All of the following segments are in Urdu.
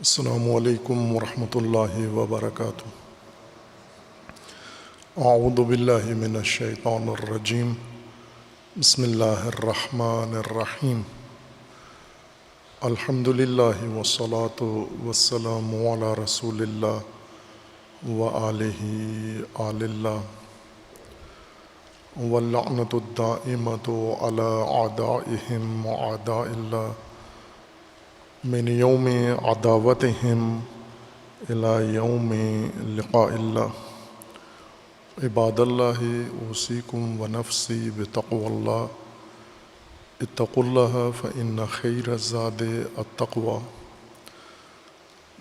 السلام علیکم ورحمۃ اللہ وبرکاتہ۔ اعوذ باللہ من الشیطان الرجیم، بسم اللہ الرحمن الرحیم۔ الحمد للہ والصلاة والسلام علی رسول اللہ وآلہ آل اللہ، واللعنۃ الدائمۃ علی اعدائہم واعداء اللہ من یوم عداوتہم الی یوم لقاء اللہ۔ عباد اللہ اوصیکم ونفسی بتقوی اللہ، اتقوا اللہ فإن خیر الزاد التقوی۔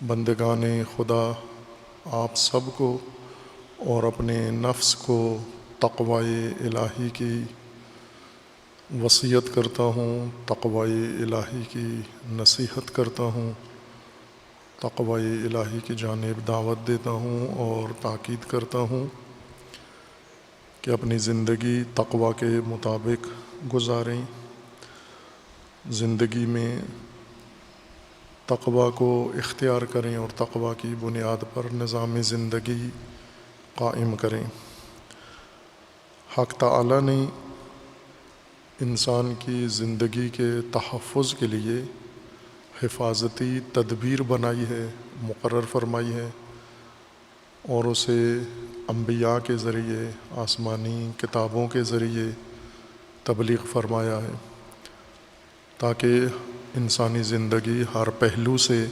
بندگان خدا، آپ سب کو اور اپنے نفس کو تقوی الہی کی وصیت کرتا ہوں، تقوی الہی کی نصیحت کرتا ہوں، تقوی الہی کی جانب دعوت دیتا ہوں اور تاکید کرتا ہوں کہ اپنی زندگی تقوی کے مطابق گزاریں۔ زندگی میں تقوی کو اختیار کریں اور تقوی کی بنیاد پر نظام زندگی قائم کریں۔ حق تعالی نے انسان کی زندگی کے تحفظ کے لیے حفاظتی تدبیر بنائی ہے، مقرر فرمائی ہے، اور اسے انبیاء کے ذریعے، آسمانی کتابوں کے ذریعے تبلیغ فرمایا ہے، تاکہ انسانی زندگی ہر پہلو سے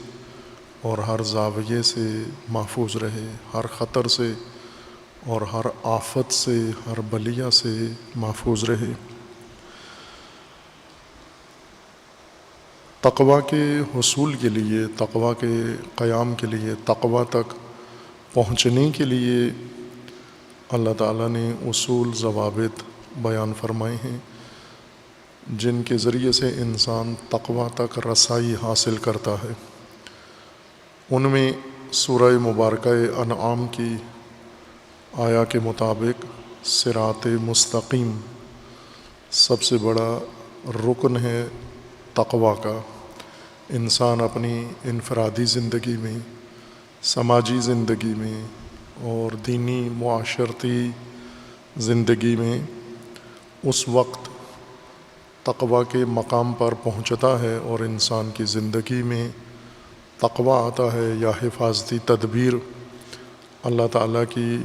اور ہر زاویے سے محفوظ رہے، ہر خطر سے اور ہر آفت سے، ہر بلیہ سے محفوظ رہے۔ تقوی کے حصول کے لیے، تقوی کے قیام کے لیے، تقوی تک پہنچنے کے لیے اللہ تعالیٰ نے اصول، ضوابط بیان فرمائے ہیں، جن کے ذریعے سے انسان تقوی تک رسائی حاصل کرتا ہے۔ ان میں سورہ مبارکہ انعام کی آیا کے مطابق صراط مستقیم سب سے بڑا رکن ہے تقوی کا۔ انسان اپنی انفرادی زندگی میں، سماجی زندگی میں اور دینی معاشرتی زندگی میں اس وقت تقوی کے مقام پر پہنچتا ہے اور انسان کی زندگی میں تقوی آتا ہے یا حفاظتی تدبیر اللہ تعالیٰ کی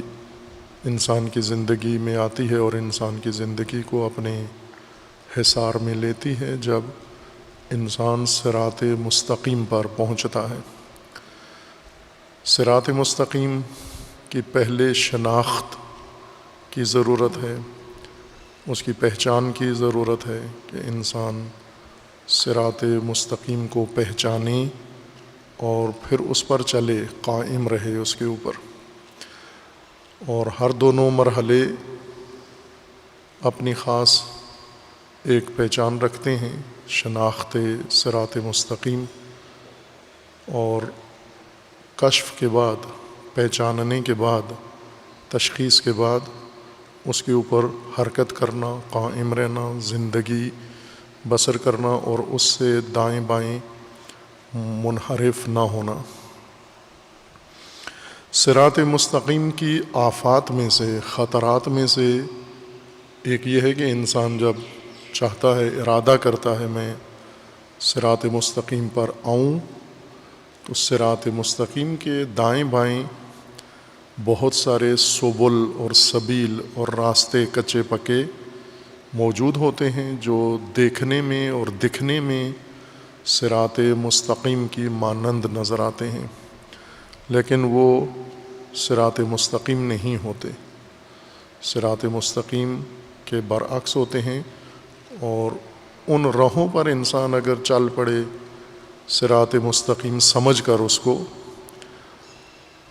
انسان کی زندگی میں آتی ہے اور انسان کی زندگی کو اپنے حصار میں لیتی ہے، جب انسان صراط مستقیم پر پہنچتا ہے۔ صراط مستقیم کی پہلے شناخت کی ضرورت ہے، اس کی پہچان کی ضرورت ہے کہ انسان صراط مستقیم کو پہچانے اور پھر اس پر چلے، قائم رہے اس کے اوپر۔ اور ہر دونوں مرحلے اپنی خاص ایک پہچان رکھتے ہیں، شناخت صراط مستقیم، اور کشف کے بعد، پہچاننے کے بعد، تشخیص کے بعد اس کے اوپر حرکت کرنا، قائم رہنا، زندگی بسر کرنا اور اس سے دائیں بائیں منحرف نہ ہونا۔ صراط مستقیم کی آفات میں سے، خطرات میں سے ایک یہ ہے کہ انسان جب چاہتا ہے، ارادہ کرتا ہے میں صراط مستقیم پر آؤں، تو صراط مستقیم کے دائیں بائیں بہت سارے سبل اور سبیل اور راستے کچے پکے موجود ہوتے ہیں، جو دیکھنے میں اور دکھنے میں صراط مستقیم کی مانند نظر آتے ہیں، لیکن وہ صراط مستقیم نہیں ہوتے، صراط مستقیم کے برعکس ہوتے ہیں۔ اور ان راہوں پر انسان اگر چل پڑے صراط مستقیم سمجھ کر اس کو،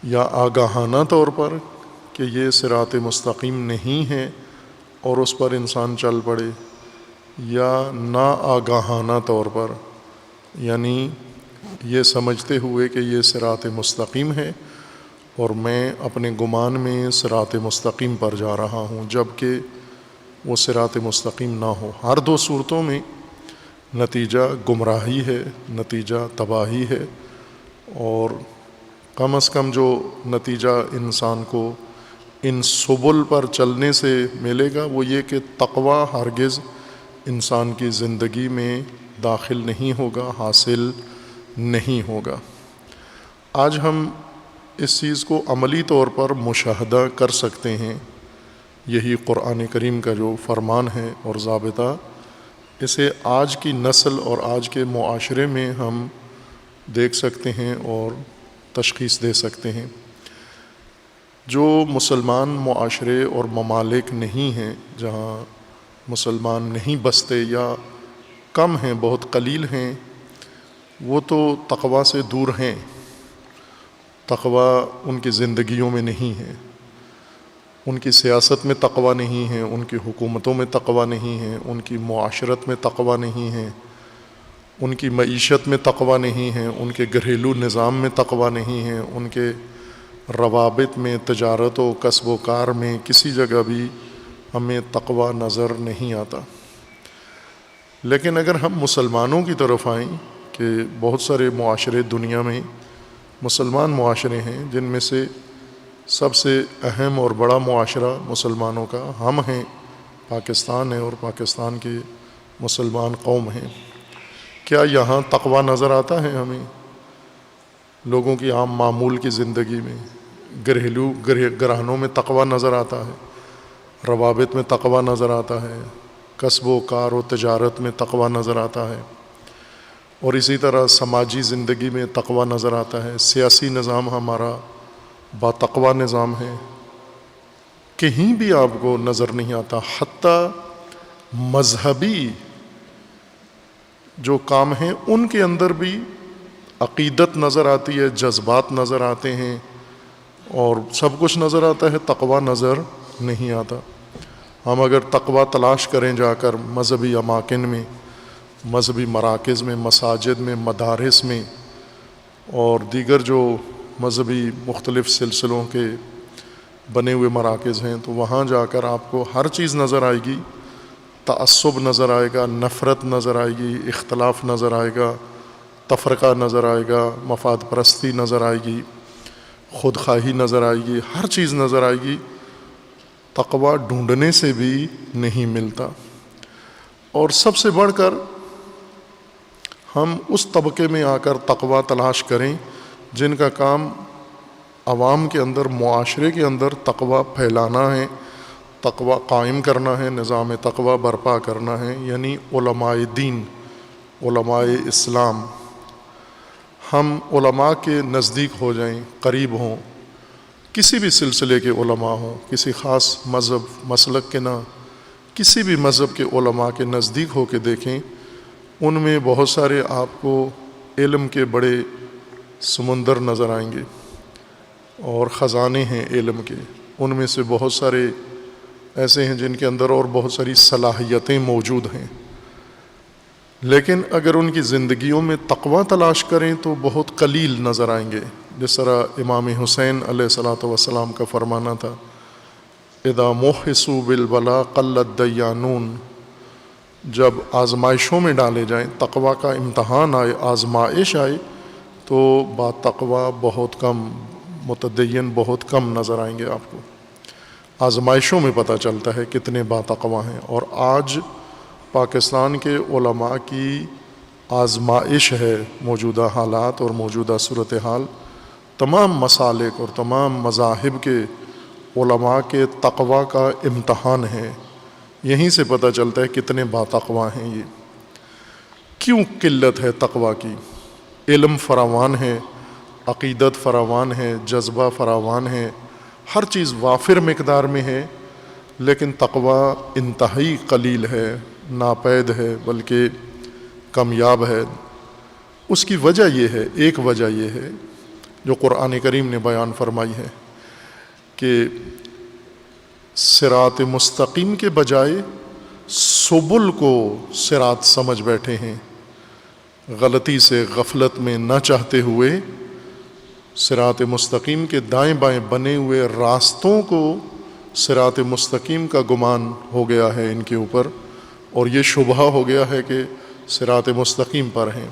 یا آگاہانہ طور پر کہ یہ صراط مستقیم نہیں ہے اور اس پر انسان چل پڑے، یا نا آگاہانہ طور پر، یعنی یہ سمجھتے ہوئے کہ یہ صراط مستقیم ہے اور میں اپنے گمان میں صراط مستقیم پر جا رہا ہوں، جبکہ وہ صراط مستقیم نہ ہو۔ ہر دو صورتوں میں نتیجہ گمراہی ہے، نتیجہ تباہی ہے، اور کم از کم جو نتیجہ انسان کو ان سبل پر چلنے سے ملے گا وہ یہ کہ تقوی ہرگز انسان کی زندگی میں داخل نہیں ہوگا، حاصل نہیں ہوگا۔ آج ہم اس چیز کو عملی طور پر مشاہدہ کر سکتے ہیں۔ یہی قرآن کریم کا جو فرمان ہے اور ضابطہ، اسے آج کی نسل اور آج کے معاشرے میں ہم دیکھ سکتے ہیں اور تشخیص دے سکتے ہیں۔ جو مسلمان معاشرے اور ممالک نہیں ہیں، جہاں مسلمان نہیں بستے یا کم ہیں، بہت قلیل ہیں، وہ تو تقوی سے دور ہیں، تقوی ان کی زندگیوں میں نہیں ہے، ان کی سیاست میں تقوی نہیں ہے، ان کی حکومتوں میں تقوی نہیں ہے، ان کی معاشرت میں تقوی نہیں ہے، ان کی معیشت میں تقوی نہیں ہے، ان کے گھریلو نظام میں تقوی نہیں ہے، ان کے روابط میں، تجارت و کسب و کار میں کسی جگہ بھی ہمیں تقوی نظر نہیں آتا۔ لیکن اگر ہم مسلمانوں کی طرف آئیں کہ بہت سارے معاشرے دنیا میں مسلمان معاشرے ہیں، جن میں سے سب سے اہم اور بڑا معاشرہ مسلمانوں کا ہم ہیں، پاکستان ہے اور پاکستان کے مسلمان قوم ہیں، کیا یہاں تقوی نظر آتا ہے ہمیں؟ لوگوں کی عام معمول کی زندگی میں گھریلو گرہنوں میں تقوی نظر آتا ہے، روابط میں تقوی نظر آتا ہے، کسب و کار و تجارت میں تقوی نظر آتا ہے، اور اسی طرح سماجی زندگی میں تقوی نظر آتا ہے، سیاسی نظام ہمارا با تقوی نظام ہے، کہیں بھی آپ کو نظر نہیں آتا۔ حتیٰ مذہبی جو کام ہیں ان کے اندر بھی عقیدت نظر آتی ہے، جذبات نظر آتے ہیں اور سب کچھ نظر آتا ہے، تقوی نظر نہیں آتا۔ ہم اگر تقوی تلاش کریں جا کر مذہبی اماکن میں، مذہبی مراکز میں، مساجد میں، مدارس میں اور دیگر جو مذہبی مختلف سلسلوں کے بنے ہوئے مراکز ہیں، تو وہاں جا کر آپ کو ہر چیز نظر آئے گی، تعصب نظر آئے گا، نفرت نظر آئے گی، اختلاف نظر آئے گا، تفرقہ نظر آئے گا، مفاد پرستی نظر آئے گی، خود خواہی نظر آئے گی، ہر چیز نظر آئے گی۔ تقوی ڈھونڈنے سے بھی نہیں ملتا۔ اور سب سے بڑھ کر ہم اس طبقے میں آ کر تقوی تلاش کریں جن کا کام عوام کے اندر، معاشرے کے اندر تقوی پھیلانا ہے، تقوی قائم کرنا ہے، نظام تقوی برپا کرنا ہے، یعنی علماء دین، علماء اسلام۔ ہم علماء کے نزدیک ہو جائیں، قریب ہوں، کسی بھی سلسلے کے علماء ہوں، کسی خاص مذہب مسلک کے نہ، کسی بھی مذہب کے علماء کے نزدیک ہو کے دیکھیں، ان میں بہت سارے آپ کو علم کے بڑے سمندر نظر آئیں گے اور خزانے ہیں علم کے، ان میں سے بہت سارے ایسے ہیں جن کے اندر اور بہت ساری صلاحیتیں موجود ہیں، لیکن اگر ان کی زندگیوں میں تقوی تلاش کریں تو بہت قلیل نظر آئیں گے۔ جس طرح امام حسین علیہ الصلاۃ والسلام کا فرمانا تھا، اذا محسوا بالبلاء قل الدیانون، جب آزمائشوں میں ڈالے جائیں، تقوی کا امتحان آئے، آزمائش آئے، تو با تقوی بہت کم، متدین بہت کم نظر آئیں گے آپ کو۔ آزمائشوں میں پتہ چلتا ہے کتنے با تقوی ہیں۔ اور آج پاکستان کے علماء کی آزمائش ہے، موجودہ حالات اور موجودہ صورتحال، تمام مسالک اور تمام مذاہب کے علماء کے تقوی کا امتحان ہے۔ یہیں سے پتہ چلتا ہے کتنے با تقوی ہیں یہ۔ کیوں قلت ہے تقوی کی؟ علم فراوان ہے، عقیدت فراوان ہے، جذبہ فراوان ہے، ہر چیز وافر مقدار میں ہے، لیکن تقوی انتہائی قلیل ہے، ناپید ہے، بلکہ کمیاب ہے۔ اس کی وجہ یہ ہے، ایک وجہ یہ ہے جو قرآن کریم نے بیان فرمائی ہے کہ صراط مستقیم کے بجائے سبل کو صراط سمجھ بیٹھے ہیں، غلطی سے غفلت میں نہ چاہتے ہوئے صراط مستقیم کے دائیں بائیں بنے ہوئے راستوں کو صراط مستقیم کا گمان ہو گیا ہے ان کے اوپر، اور یہ شبہ ہو گیا ہے کہ صراط مستقیم پر ہیں۔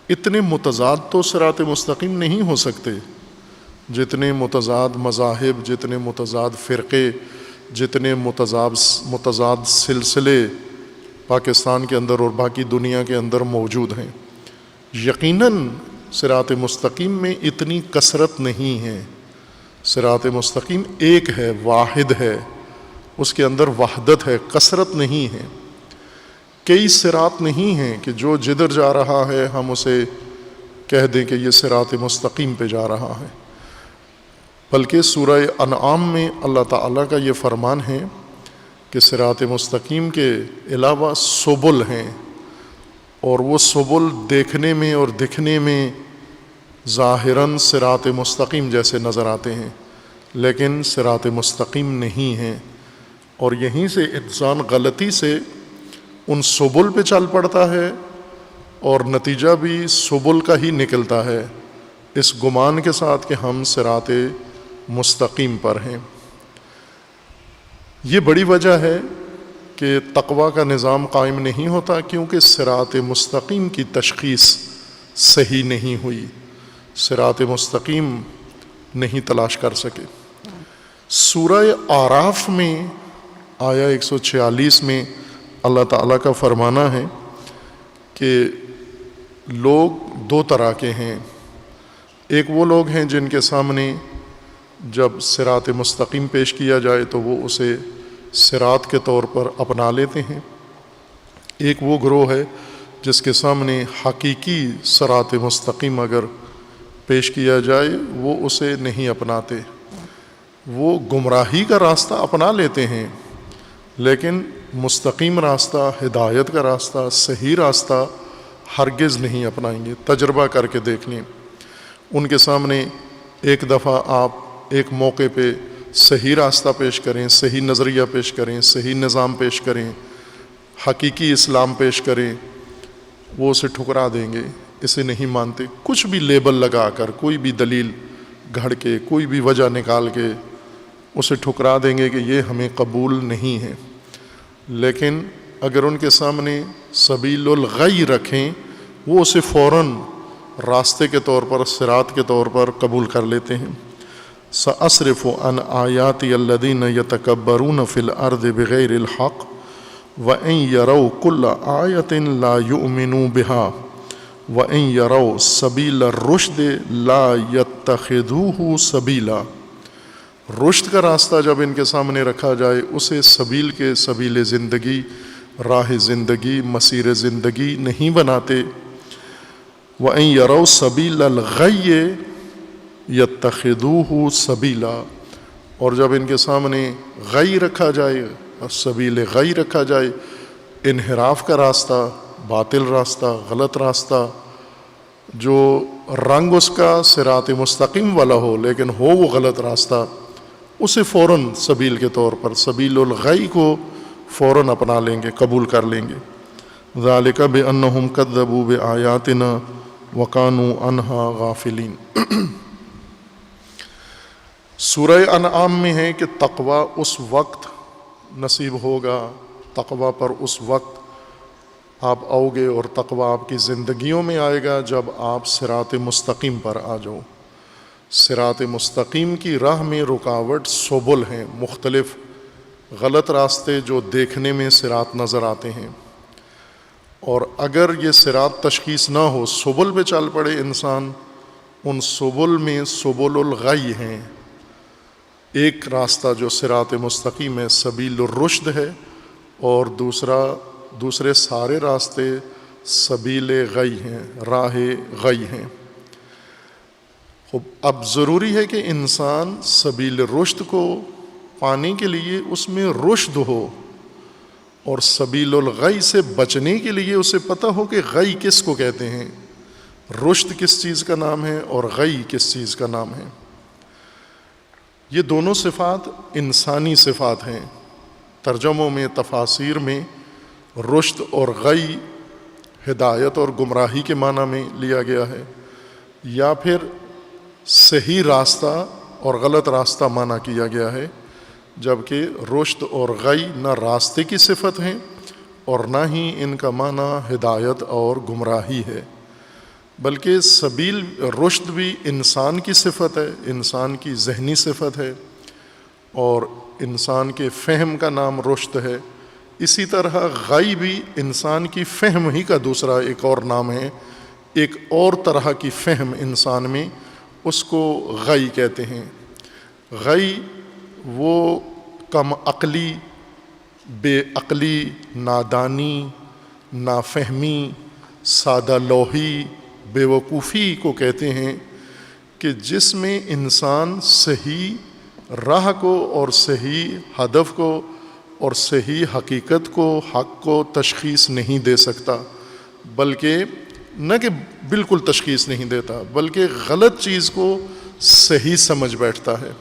اتنے متضاد تو صراط مستقیم نہیں ہو سکتے جتنے متضاد مذاہب، جتنے متضاد فرقے، جتنے متضاد سلسلے پاکستان کے اندر اور باقی دنیا کے اندر موجود ہیں۔ یقیناً صراط مستقیم میں اتنی کثرت نہیں ہے۔ صراط مستقیم ایک ہے، واحد ہے، اس کے اندر وحدت ہے، کثرت نہیں ہے۔ کئی صراط نہیں ہیں کہ جو جدھر جا رہا ہے ہم اسے کہہ دیں کہ یہ صراط مستقیم پہ جا رہا ہے، بلکہ سورہ انعام میں اللہ تعالیٰ کا یہ فرمان ہے کہ صراط مستقیم کے علاوہ سبل ہیں، اور وہ سبل دیکھنے میں اور دکھنے میں ظاہراً صراط مستقیم جیسے نظر آتے ہیں، لیکن صراط مستقیم نہیں ہیں، اور یہیں سے انسان غلطی سے ان سبل پہ چل پڑتا ہے اور نتیجہ بھی سبل کا ہی نکلتا ہے، اس گمان کے ساتھ کہ ہم صراط مستقیم پر ہیں۔ یہ بڑی وجہ ہے کہ تقوی کا نظام قائم نہیں ہوتا، کیونکہ صراط مستقیم کی تشخیص صحیح نہیں ہوئی، صراط مستقیم نہیں تلاش کر سکے۔ سورہ اعراف میں آیا 146 میں اللہ تعالیٰ کا فرمانا ہے کہ لوگ دو طرح کے ہیں۔ ایک وہ لوگ ہیں جن کے سامنے جب صراط مستقیم پیش کیا جائے تو وہ اسے صراط کے طور پر اپنا لیتے ہیں۔ ایک وہ گروہ ہے جس کے سامنے حقیقی صراط مستقیم اگر پیش کیا جائے وہ اسے نہیں اپناتے، وہ گمراہی کا راستہ اپنا لیتے ہیں لیکن مستقیم راستہ، ہدایت کا راستہ، صحیح راستہ ہرگز نہیں اپنائیں گے۔ تجربہ کر کے دیکھ لیں، ان کے سامنے ایک دفعہ آپ ایک موقع پہ صحیح راستہ پیش کریں، صحیح نظریہ پیش کریں، صحیح نظام پیش کریں، حقیقی اسلام پیش کریں، وہ اسے ٹھکرا دیں گے، اسے نہیں مانتے۔ کچھ بھی لیبل لگا کر، کوئی بھی دلیل گھڑ کے، کوئی بھی وجہ نکال کے اسے ٹھکرا دیں گے کہ یہ ہمیں قبول نہیں ہے۔ لیکن اگر ان کے سامنے سبیل الغی رکھیں، وہ اسے فوراً راستے کے طور پر، صراط کے طور پر قبول کر لیتے ہیں۔ سأصرف عن آیاتی الذین یتکبرون فی الارض بغیر الحق وإن یروا کل آیۃ لا یؤمنوا بها وإن یروا سبیل الرشد لا یتخذوہ سبیلا۔ رشد کا راستہ جب ان کے سامنے رکھا جائے اسے سبیل کے، سبیل زندگی، راہ زندگی، مسیر زندگی نہیں بناتے۔ وَإِن يَرَوْا سَبِيلَ الْغَيِّ يَتَّخِذُوهُ سَبِيلًا، اور جب ان کے سامنے غی رکھا جائے، سبیل غی رکھا جائے، انحراف کا راستہ، باطل راستہ، غلط راستہ، جو رنگ اس کا صراط مستقیم والا ہو لیکن ہو وہ غلط راستہ، اسے فوراً سبیل کے طور پر، سبیل الغی کو فوراً اپنا لیں گے، قبول کر لیں گے۔ ذالک بأنہم کذبوا بآیاتنا وکانوا عنہا غافلین۔ سورہ انعام میں ہے کہ تقوی اس وقت نصیب ہوگا، تقوی پر اس وقت آپ آؤ گے اور تقوی آپ کی زندگیوں میں آئے گا جب آپ صراط مستقیم پر آ جاؤ۔ صراط مستقیم کی راہ میں رکاوٹ سبل ہیں، مختلف غلط راستے جو دیکھنے میں صراط نظر آتے ہیں، اور اگر یہ صراط تشخیص نہ ہو، سبل پہ چل پڑے انسان، ان سبل میں سبل الغی ہیں۔ ایک راستہ جو صراط مستقیم ہے سبیل الرشد ہے، اور دوسرے سارے راستے سبیل غی ہیں، راہ غی ہیں۔ اب ضروری ہے کہ انسان سبیل رشد کو پانے کے لیے اس میں رشد ہو، اور سبیل الغی سے بچنے کے لیے اسے پتہ ہو کہ غی کس کو کہتے ہیں، رشد کس چیز کا نام ہے اور غی کس چیز کا نام ہے۔ یہ دونوں صفات انسانی صفات ہیں۔ ترجموں میں، تفاسیر میں رشد اور غی ہدایت اور گمراہی کے معنی میں لیا گیا ہے، یا پھر صحیح راستہ اور غلط راستہ معنی کیا گیا ہے، جبکہ رشد اور غی نہ راستے کی صفت ہیں اور نہ ہی ان کا معنی ہدایت اور گمراہی ہے۔ بلکہ سبیل رشد بھی انسان کی صفت ہے، انسان کی ذہنی صفت ہے، اور انسان کے فہم کا نام رشد ہے۔ اسی طرح غی بھی انسان کی فہم ہی کا دوسرا ایک اور نام ہے، ایک اور طرح کی فہم انسان میں، اس کو غی کہتے ہیں۔ غی وہ کم عقلی، بے عقلی، نادانی، نافہمی، سادہ لوحی، بے وقوفی کو کہتے ہیں، کہ جس میں انسان صحیح راہ کو اور صحیح ہدف کو اور صحیح حقیقت کو، حق کو تشخیص نہیں دے سکتا، بلکہ نہ کہ بالکل تشخیص نہیں دیتا، بلکہ غلط چیز کو صحیح سمجھ بیٹھتا ہے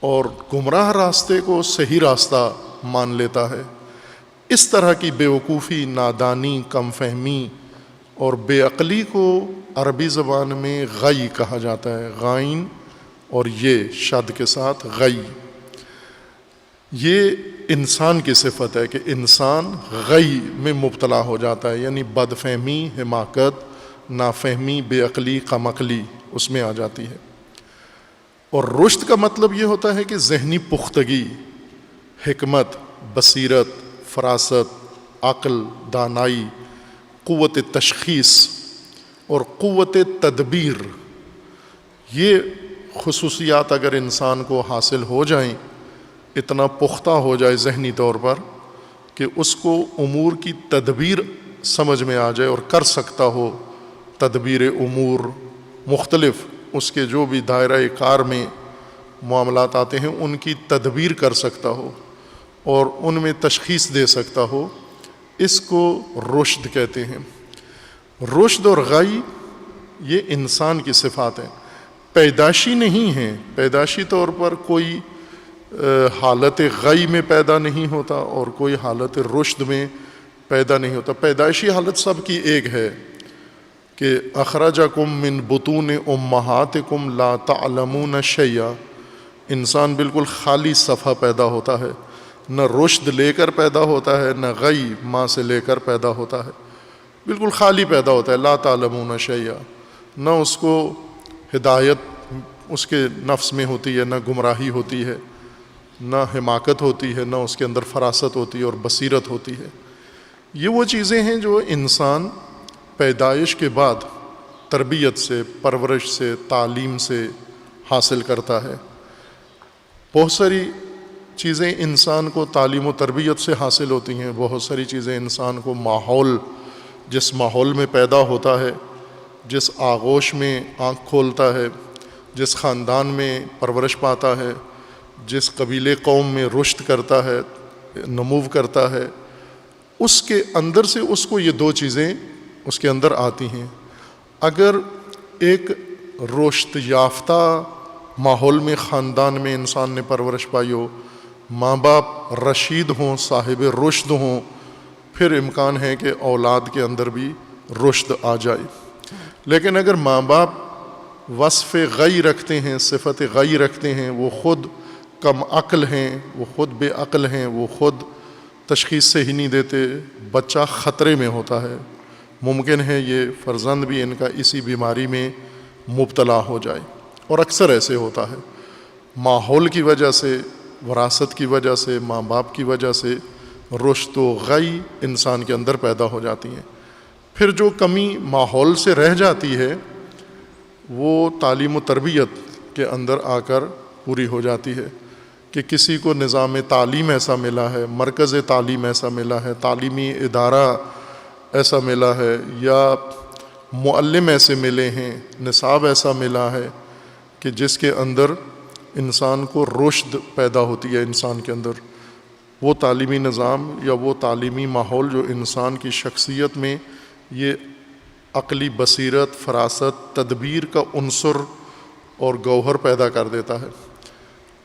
اور گمراہ راستے کو صحیح راستہ مان لیتا ہے۔ اس طرح کی بے وقوفی، نادانی، کم فہمی اور بے عقلی کو عربی زبان میں غی کہا جاتا ہے، غائن اور یہ شد کے ساتھ غی۔ یہ انسان کی صفت ہے کہ انسان غی میں مبتلا ہو جاتا ہے، یعنی بد فہمی، حماقت، نافہمی، بے عقلی، کم عقلی اس میں آ جاتی ہے۔ اور رشد کا مطلب یہ ہوتا ہے کہ ذہنی پختگی، حکمت، بصیرت، فراست، عقل، دانائی، قوت تشخیص اور قوت تدبیر، یہ خصوصیات اگر انسان کو حاصل ہو جائیں، اتنا پختہ ہو جائے ذہنی طور پر کہ اس کو امور کی تدبیر سمجھ میں آ جائے اور کر سکتا ہو، تدبیر امور مختلف، اس کے جو بھی دائرہ کار میں معاملات آتے ہیں ان کی تدبیر کر سکتا ہو اور ان میں تشخیص دے سکتا ہو، اس کو رشد کہتے ہیں۔ رشد اور غی یہ انسان کی صفات ہیں، پیدائشی نہیں ہیں، پیدائشی طور پر کوئی حالت غی میں پیدا نہیں ہوتا اور کوئی حالت رشد میں پیدا نہیں ہوتا۔ پیدائشی حالت سب کی ایک ہے کہ اخرجکم من بطون امہاتکم لا تعلمون شیئا، انسان بالکل خالی صفحہ پیدا ہوتا ہے، نہ رشد لے کر پیدا ہوتا ہے، نہ غی ماں سے لے کر پیدا ہوتا ہے، بالکل خالی پیدا ہوتا ہے، لا تعلمون شیئا، نہ اس کو ہدایت اس کے نفس میں ہوتی ہے، نہ گمراہی ہوتی ہے، نہ حماقت ہوتی ہے، نہ اس کے اندر فراست ہوتی ہے اور بصیرت ہوتی ہے۔ یہ وہ چیزیں ہیں جو انسان پیدائش کے بعد تربیت سے، پرورش سے، تعلیم سے حاصل کرتا ہے۔ بہت ساری چیزیں انسان کو تعلیم و تربیت سے حاصل ہوتی ہیں، بہت ساری چیزیں انسان کو ماحول، جس ماحول میں پیدا ہوتا ہے، جس آغوش میں آنکھ کھولتا ہے، جس خاندان میں پرورش پاتا ہے، جس قبیلے قوم میں رشد کرتا ہے، نمو کرتا ہے، اس کے اندر سے اس کو یہ دو چیزیں اس کے اندر آتی ہیں۔ اگر ایک رشد یافتہ ماحول میں، خاندان میں انسان نے پرورش پائی ہو، ماں باپ رشید ہوں، صاحب رشد ہوں، پھر امکان ہے کہ اولاد کے اندر بھی رشد آ جائے۔ لیکن اگر ماں باپ وصف غی رکھتے ہیں، صفت غی رکھتے ہیں، وہ خود کم عقل ہیں، وہ خود بے عقل ہیں، وہ خود تشخیص سے ہی نہیں دیتے، بچہ خطرے میں ہوتا ہے، ممکن ہے یہ فرزند بھی ان کا اسی بیماری میں مبتلا ہو جائے، اور اکثر ایسے ہوتا ہے۔ ماحول کی وجہ سے، وراثت کی وجہ سے، ماں باپ کی وجہ سے رشد و غی انسان کے اندر پیدا ہو جاتی ہیں۔ پھر جو کمی ماحول سے رہ جاتی ہے وہ تعلیم و تربیت کے اندر آ کر پوری ہو جاتی ہے، کہ کسی کو نظام تعلیم ایسا ملا ہے، مرکز تعلیم ایسا ملا ہے، تعلیمی ادارہ ایسا ملا ہے، یا معلم ایسے ملے ہیں، نصاب ایسا ملا ہے کہ جس کے اندر انسان کو رشد پیدا ہوتی ہے، انسان کے اندر وہ تعلیمی نظام یا وہ تعلیمی ماحول جو انسان کی شخصیت میں یہ عقلی بصیرت، فراست، تدبیر کا عنصر اور گوہر پیدا کر دیتا ہے۔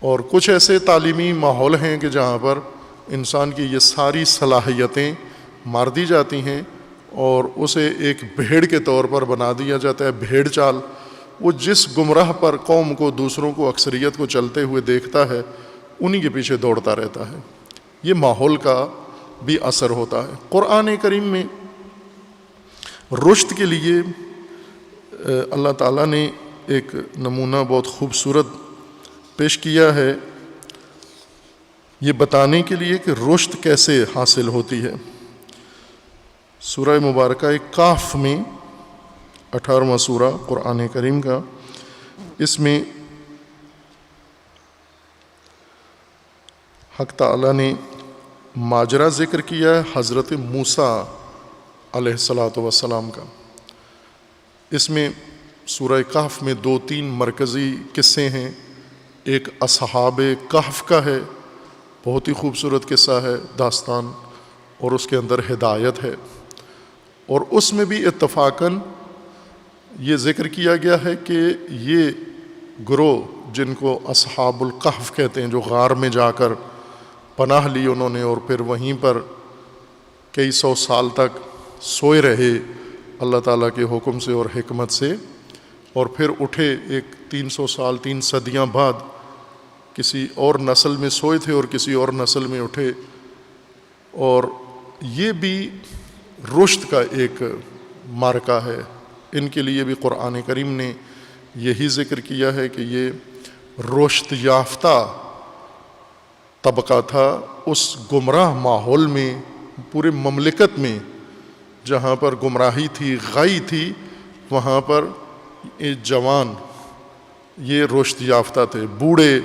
اور کچھ ایسے تعلیمی ماحول ہیں کہ جہاں پر انسان کی یہ ساری صلاحیتیں مار دی جاتی ہیں اور اسے ایک بھیڑ کے طور پر بنا دیا جاتا ہے، بھیڑ چال۔ وہ جس گمراہ پر قوم کو، دوسروں کو، اکثریت کو چلتے ہوئے دیکھتا ہے، انہی کے پیچھے دوڑتا رہتا ہے۔ یہ ماحول کا بھی اثر ہوتا ہے۔ قرآن کریم میں رشد کے لیے اللہ تعالیٰ نے ایک نمونہ بہت خوبصورت پیش کیا ہے یہ بتانے کے لیے کہ رشد کیسے حاصل ہوتی ہے۔ سورہ مبارکہ کہف میں 18واں سورہ قرآن کریم کا، اس میں حق تعالیٰ نے ماجرا ذکر کیا ہے حضرت موسیٰ علیہ السلام کا۔ اس میں سورہ کہف میں 2-3 مرکزی قصے ہیں۔ ایک اصحاب کہف کا ہے، بہت ہی خوبصورت قصہ ہے، داستان، اور اس کے اندر ہدایت ہے، اور اس میں بھی اتفاقاً یہ ذکر کیا گیا ہے کہ یہ گروہ جن کو اصحاب الکہف کہتے ہیں، جو غار میں جا کر پناہ لی انہوں نے اور پھر وہیں پر کئی سو سال تک سوئے رہے اللہ تعالیٰ کے حکم سے اور حکمت سے، اور پھر اٹھے ایک 300 سال 3 صدیاں بعد کسی اور نسل میں سوئے تھے اور کسی اور نسل میں اٹھے، اور یہ بھی رشد کا ایک مارکہ ہے۔ ان کے لیے بھی قرآن کریم نے یہی ذکر کیا ہے کہ یہ رشد یافتہ طبقہ تھا اس گمراہ ماحول میں، پورے مملکت میں جہاں پر گمراہی تھی، غائی تھی، وہاں پر یہ جوان یہ رشد یافتہ تھے، بوڑھے،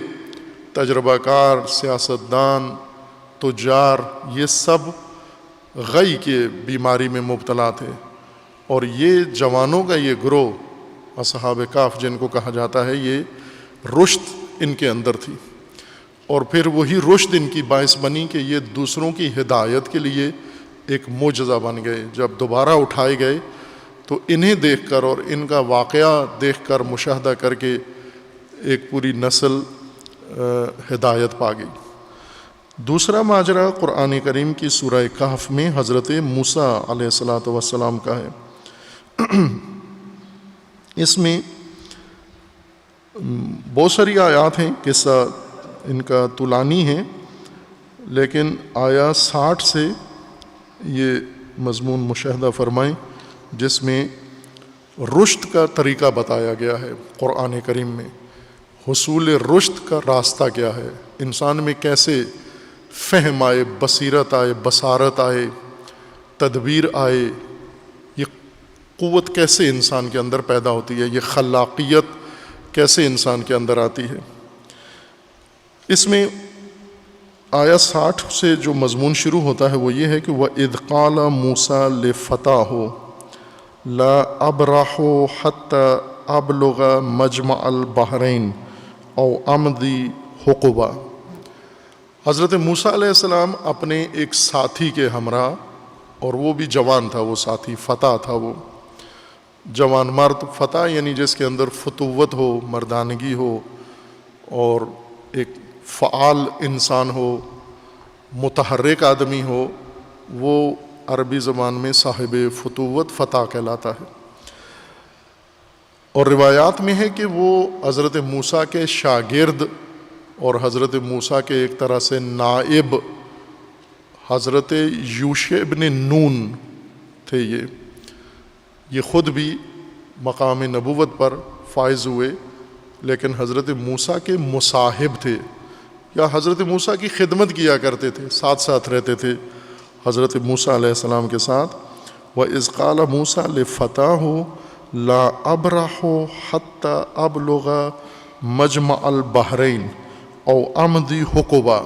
تجربہ کار، سیاستدان، تجار، یہ سب غی کے بیماری میں مبتلا تھے، اور یہ جوانوں کا یہ گروہ اصحاب کہف جن کو کہا جاتا ہے، یہ رشد ان کے اندر تھی، اور پھر وہی رشد ان کی باعث بنی کہ یہ دوسروں کی ہدایت کے لیے ایک معجزہ بن گئے۔ جب دوبارہ اٹھائے گئے تو انہیں دیکھ کر اور ان کا واقعہ دیکھ کر مشاہدہ کر کے ایک پوری نسل ہدایت پا گئی۔ دوسرا ماجرا قرآن کریم کی سورہ کہف میں حضرت موسیٰ علیہ السلام کا ہے۔ اس میں بہت ساری آیات ہیں، قصہ ان کا طولانی ہے، لیکن آیا 60 سے یہ مضمون مشاہدہ فرمائیں جس میں رشد کا طریقہ بتایا گیا ہے قرآن کریم میں۔ حصول رشد کا راستہ کیا ہے، انسان میں کیسے فہم آئے، بصیرت آئے، بصارت آئے، تدبیر آئے، یہ قوت کیسے انسان کے اندر پیدا ہوتی ہے، یہ خلاقیت کیسے انسان کے اندر آتی ہے۔ اس میں آیا 60 سے جو مضمون شروع ہوتا ہے وہ یہ ہے کہ وَإِذْ قَالَ مُوسَىٰ لِفَتَاهُ لَا أَبْرَحُ حَتَّى أَبْلُغَ مَجْمَعَ الْبَحْرَيْنِ أَوْ أَمْضِيَ حُقُبًا۔ حضرت موسیٰ علیہ السلام اپنے ایک ساتھی کے ہمراہ، اور وہ بھی جوان تھا، وہ ساتھی فتح تھا، وہ جوان مرد، فتح یعنی جس کے اندر فتوت ہو، مردانگی ہو، اور ایک فعال انسان ہو، متحرک آدمی ہو، وہ عربی زبان میں صاحب فتوت فتح کہلاتا ہے۔ اور روایات میں ہے کہ وہ حضرت موسیٰ کے شاگرد اور حضرت موسیٰ کے ایک طرح سے نائب حضرت یوشع ابن نون تھے۔ یہ خود بھی مقام نبوت پر فائز ہوئے، لیکن حضرت موسیٰ کے مصاحب تھے، یا حضرت موسیٰ کی خدمت کیا کرتے تھے، ساتھ ساتھ رہتے تھے حضرت موسیٰ علیہ السلام کے ساتھ۔ وَإِذْ قَالَ مُوسَىٰ لِفَتَاهُ لَا أَبْرَحُ حَتَّى أَبْلُغَ مَجْمَعَ الْبَحْرَيْنِ أَوْ أَمْضِيَ حُقُبًا۔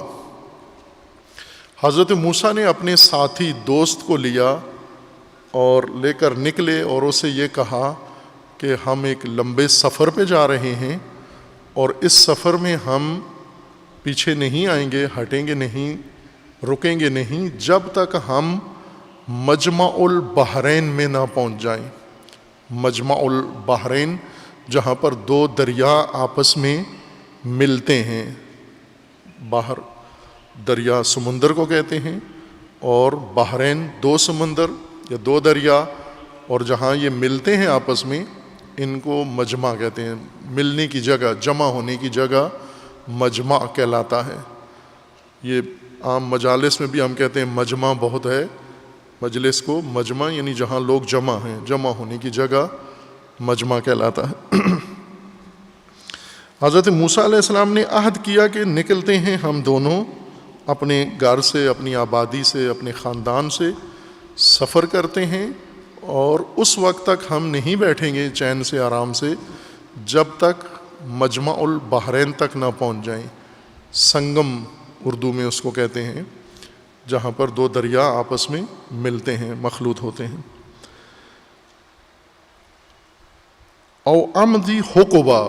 حضرت موسیٰ نے اپنے ساتھی دوست کو لیا اور لے کر نکلے، اور اسے یہ کہا کہ ہم ایک لمبے سفر پہ جا رہے ہیں، اور اس سفر میں ہم پیچھے نہیں آئیں گے، ہٹیں گے نہیں، رکیں گے نہیں جب تک ہم مجمع البحرین میں نہ پہنچ جائیں۔ مجمع البحرین جہاں پر 2 دریا آپس میں ملتے ہیں، باہر دریا سمندر کو کہتے ہیں، اور بحرین 2 سمندر یا 2 دریا، اور جہاں یہ ملتے ہیں آپس میں ان کو مجمع کہتے ہیں، ملنے کی جگہ، جمع ہونے کی جگہ مجمع کہلاتا ہے۔ یہ عام مجالس میں بھی ہم کہتے ہیں مجمع بہت ہے، مجلس کو مجمع یعنی جہاں لوگ جمع ہیں، جمع ہونے کی جگہ مجمع کہلاتا ہے۔ حضرت موسیٰ علیہ السلام نے عہد کیا کہ نکلتے ہیں ہم دونوں اپنے گھر سے، اپنی آبادی سے، اپنے خاندان سے سفر کرتے ہیں، اور اس وقت تک ہم نہیں بیٹھیں گے چین سے آرام سے جب تک مجمع البحرین تک نہ پہنچ جائیں۔ سنگم اردو میں اس کو کہتے ہیں، جہاں پر دو دریا آپس میں ملتے ہیں، مخلوط ہوتے ہیں۔ او امدی حقبہ،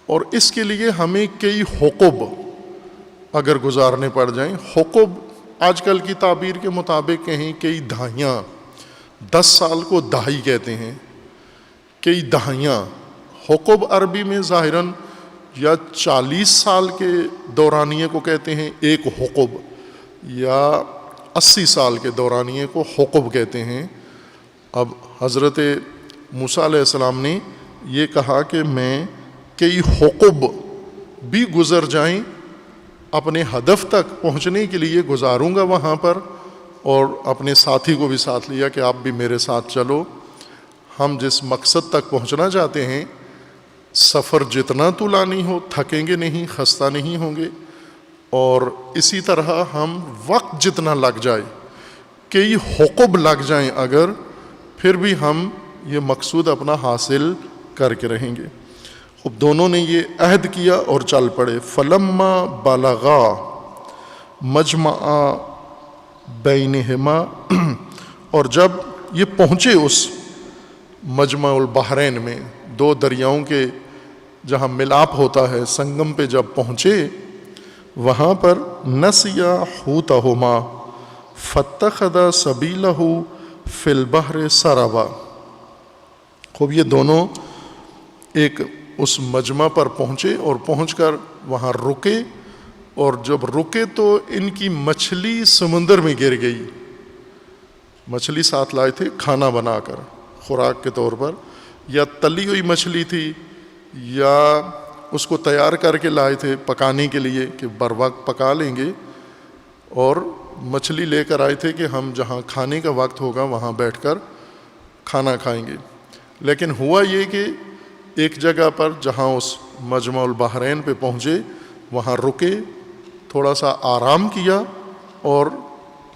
اور اس کے لیے ہمیں کئی حقب اگر گزارنے پڑ جائیں۔ حقب آج کل کی تعبیر کے مطابق کہیں کئی دہائیاں، 10 سال کو دہائی کہتے ہیں، کئی دہائیاں۔ حقب عربی میں ظاہراً یا 40 سال کے دورانیے کو کہتے ہیں ایک حقب، یا 80 سال کے دورانیے کو حقب کہتے ہیں۔ اب حضرت موسیٰ علیہ السلام نے یہ کہا کہ میں کئی حقب بھی گزر جائیں اپنے ہدف تک پہنچنے کے لیے گزاروں گا وہاں پر، اور اپنے ساتھی کو بھی ساتھ لیا کہ آپ بھی میرے ساتھ چلو۔ ہم جس مقصد تک پہنچنا چاہتے ہیں، سفر جتنا طولانی ہو تھکیں گے نہیں، خستہ نہیں ہوں گے، اور اسی طرح ہم وقت جتنا لگ جائے، کئی حقب لگ جائیں اگر، پھر بھی ہم یہ مقصود اپنا حاصل کر کے رہیں گے۔ اب دونوں نے یہ عہد کیا اور چل پڑے۔ فلما بلغا مجمع بینہما، اور جب یہ پہنچے اس مجمع البحرین میں، دو دریاؤں کے جہاں ملاپ ہوتا ہے، سنگم پہ جب پہنچے، وہاں پر نسیا حوتہما فاتخذ سبیلہ فی البحر سربا۔ خوب یہ دونوں ایک اس مجمع پر پہنچے اور پہنچ کر وہاں رکے، اور جب رکے تو ان کی مچھلی سمندر میں گر گئی۔ مچھلی ساتھ لائے تھے کھانا بنا کر، خوراک کے طور پر، یا تلی ہوئی مچھلی تھی، یا اس کو تیار کر کے لائے تھے پکانے کے لیے کہ بر وقت پکا لیں گے، اور مچھلی لے کر آئے تھے کہ ہم جہاں کھانے کا وقت ہوگا وہاں بیٹھ کر کھانا کھائیں گے۔ لیکن ہوا یہ کہ ایک جگہ پر جہاں اس مجمع البحرین پہ پہنچے وہاں رکے، تھوڑا سا آرام کیا، اور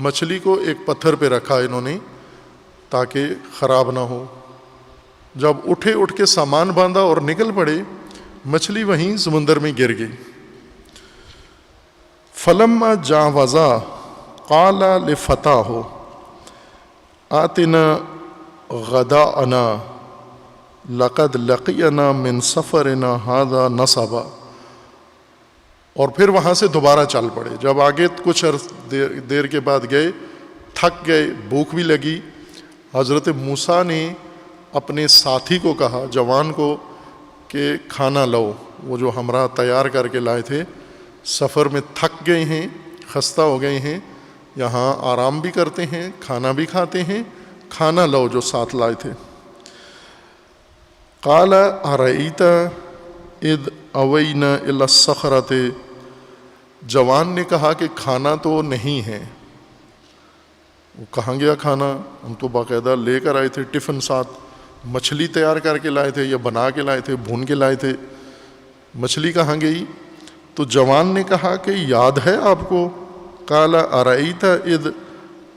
مچھلی کو ایک پتھر پہ رکھا انہوں نے تاکہ خراب نہ ہو۔ جب اٹھ کے سامان باندھا اور نکل پڑے، مچھلی وہیں سمندر میں گر گئی۔ فلما جاوزا قال لفتاه آتنا غداءنا لقد لقينا من سفرنا هذا نصبا، اور پھر وہاں سے دوبارہ چل پڑے۔ جب آگے کچھ دیر کے بعد گئے، تھک گئے، بھوک بھی لگی، حضرت موسیٰ نے اپنے ساتھی کو کہا، جوان کو، کہ کھانا لاؤ۔ وہ جو ہمراہ تیار کر کے لائے تھے، سفر میں تھک گئے ہیں، خستہ ہو گئے ہیں، یہاں آرام بھی کرتے ہیں، کھانا بھی کھاتے ہیں، کھانا لاؤ جو ساتھ لائے تھے۔ قال ارأیت اذ اوینا الی الصخرۃ، جوان نے کہا کہ کھانا تو نہیں ہے۔ وہ کہاں گیا کھانا؟ ہم تو باقاعدہ لے کر آئے تھے ٹفن ساتھ، مچھلی تیار کر کے لائے تھے یا بنا کے لائے تھے، بھون کے لائے تھے، مچھلی کہاں گئی؟ تو جوان نے کہا کہ یاد ہے آپ کو؟ قال ارأیت اذ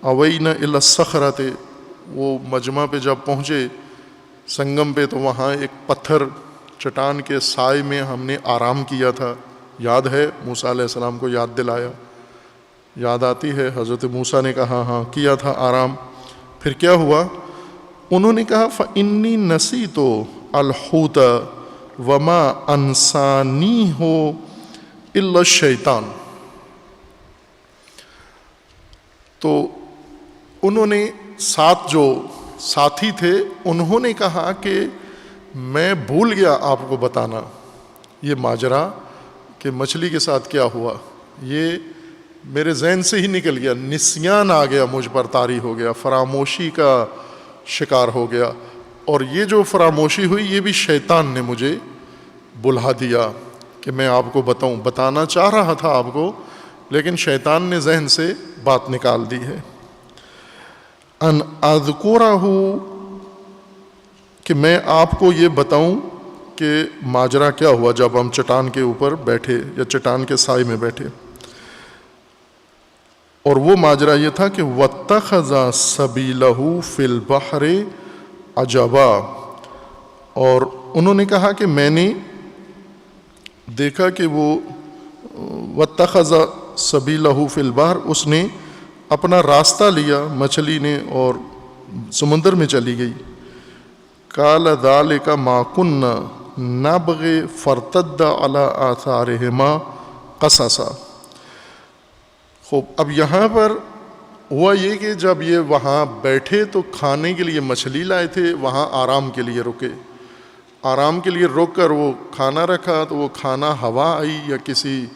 اوینا الی الصخرۃ، وہ مجمع پہ جب پہنچے سنگم پہ تو وہاں ایک پتھر چٹان کے سائے میں ہم نے آرام کیا تھا، یاد ہے؟ موسیٰ علیہ السلام کو یاد دلایا، یاد آتی ہے؟ حضرت موسیٰ نے کہا ہاں کیا تھا آرام۔ پھر کیا ہوا؟ انہوں نے کہا فإنی نسیت الحوت وما انسانیہ الا الشیطان، تو انہوں نے ساتھ جو ساتھی تھے انہوں نے کہا کہ میں بھول گیا آپ کو بتانا یہ ماجرا کہ مچھلی کے ساتھ کیا ہوا، یہ میرے ذہن سے ہی نکل گیا، نسیان آ گیا مجھ پر، طاری ہو گیا، فراموشی کا شکار ہو گیا، اور یہ جو فراموشی ہوئی یہ بھی شیطان نے مجھے بلہا دیا کہ میں آپ کو بتاؤں، بتانا چاہ رہا تھا آپ کو لیکن شیطان نے ذہن سے بات نکال دی ہے۔ ان اذکرہ، کہ میں آپ کو یہ بتاؤں کہ ماجرا کیا ہوا جب ہم چٹان کے اوپر بیٹھے یا چٹان کے سائے میں بیٹھے. اور وہ ماجرا یہ تھا کہ وَاتَّخَذَ سَبِيلَهُ فِي الْبَحْرِ عَجَبًا، اور انہوں نے کہا کہ میں نے دیکھا کہ وہ وَاتَّخَذَ سَبِيلَهُ فِي الْبَحْرِ، اس نے اپنا راستہ لیا مچھلی نے اور سمندر میں چلی گئی. قَالَ ذَلِكَ مَا كُنَّا نَبْغِ فَارْتَدَّ عَلَىٰ آثَارِهِمَا قَصَصًا. خوب، اب یہاں پر ہوا یہ کہ جب یہ وہاں بیٹھے تو کھانے کے لیے مچھلی لائے تھے، وہاں آرام کے لیے رکے. آرام کے لیے رک کر وہ کھانا رکھا تو وہ کھانا ہوا آئی یا کسی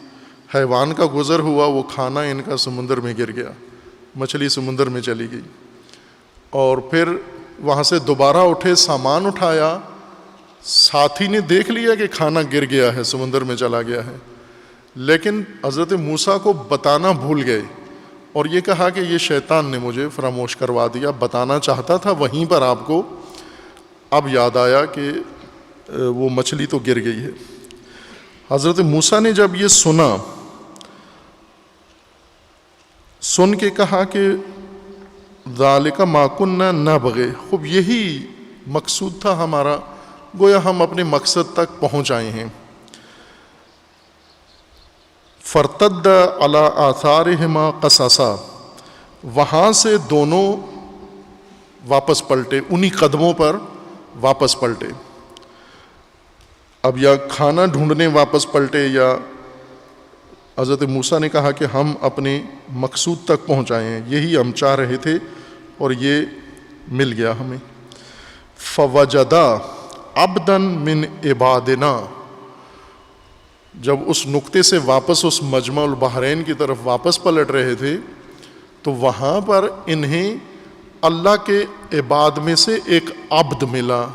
حیوان کا گزر ہوا، وہ کھانا ان کا سمندر میں گر گیا، مچھلی سمندر میں چلی گئی. اور پھر وہاں سے دوبارہ اٹھے، سامان اٹھایا، ساتھی نے دیکھ لیا کہ کھانا گر گیا ہے، سمندر میں چلا گیا ہے، لیکن حضرت موسیٰ کو بتانا بھول گئے اور یہ کہا کہ یہ شیطان نے مجھے فراموش کروا دیا، بتانا چاہتا تھا وہیں پر آپ کو، اب یاد آیا کہ وہ مچھلی تو گر گئی ہے. حضرت موسیٰ نے جب یہ سن کے کہا کہ ذالک ما کنا نبغی، خوب یہی مقصود تھا ہمارا، گویا ہم اپنے مقصد تک پہنچ آئے ہیں. فرتد علی آثارہما قصصا، وہاں سے دونوں واپس پلٹے، انہی قدموں پر واپس پلٹے. اب یا کھانا ڈھونڈنے واپس پلٹے یا حضرت موسیٰ نے کہا کہ ہم اپنے مقصود تک پہنچائے ہیں، یہی ہم چاہ رہے تھے اور یہ مل گیا ہمیں. فوجدا عبدا من عبادنا، جب اس نقطے سے واپس اس مجمع البحرین کی طرف واپس پلٹ رہے تھے تو وہاں پر انہیں اللہ کے عباد میں سے ایک عبد ملا.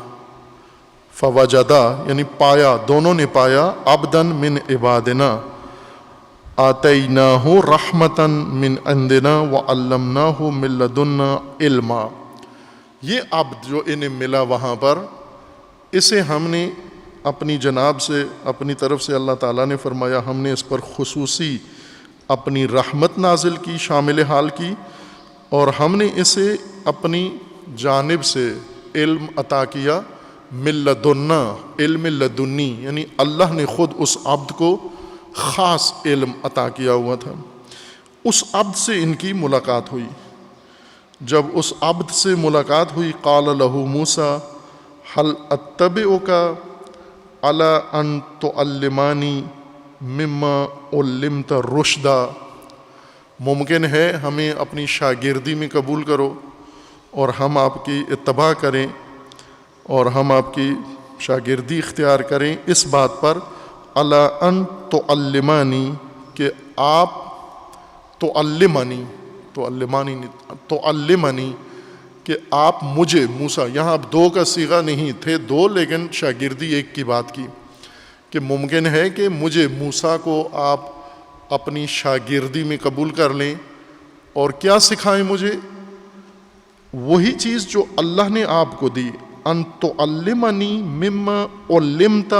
فوجدا یعنی پایا، دونوں نے پایا، عبدا من عبادنا آتیناہ رحمتا من عندنا وعلمناہ من لدنا علما. یہ عبد جو انہیں ملا وہاں پر، اسے ہم نے اپنی جناب سے، اپنی طرف سے اللہ تعالیٰ نے فرمایا ہم نے اس پر خصوصی اپنی رحمت نازل کی، شامل حال کی، اور ہم نے اسے اپنی جانب سے علم عطا کیا. من لدنا، علم لدنی، یعنی اللہ نے خود اس عبد کو خاص علم عطا کیا ہوا تھا. اس عبد سے ان کی ملاقات ہوئی. جب اس عبد سے ملاقات ہوئی، قال لہ موسیٰ هل اتبعک علی ان تعلمانی مما علمت رشدا، ممکن ہے ہمیں اپنی شاگردی میں قبول کرو اور ہم آپ کی اتباع کریں اور ہم آپ کی شاگردی اختیار کریں اس بات پر، علی ان تعلمانی، کہ آپ تعلمانی کہ آپ مجھے، موسیٰ، یہاں اب دو کا صیغہ نہیں تھے دو، لیکن شاگردی ایک کی بات کی کہ ممکن ہے کہ مجھے موسیٰ کو آپ اپنی شاگردی میں قبول کر لیں اور کیا سکھائیں مجھے، وہی چیز جو اللہ نے آپ کو دی. ان تعلمنی مما علمت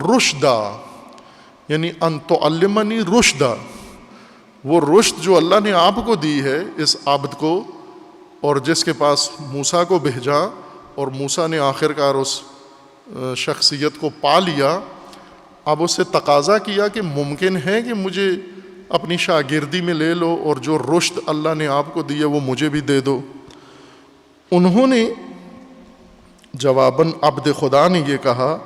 رشدا، یعنی ان تعلمنی رشدا، وہ رشد جو اللہ نے آپ کو دی ہے اس عبد کو، اور جس کے پاس موسیٰ کو بھیجا اور موسیٰ نے آخر کار اس شخصیت کو پا لیا، اب اس سے تقاضا کیا کہ ممکن ہے کہ مجھے اپنی شاگردی میں لے لو اور جو رشد اللہ نے آپ کو دی ہے وہ مجھے بھی دے دو. انہوں نے جواباً عبد خدا نے یہ کہا،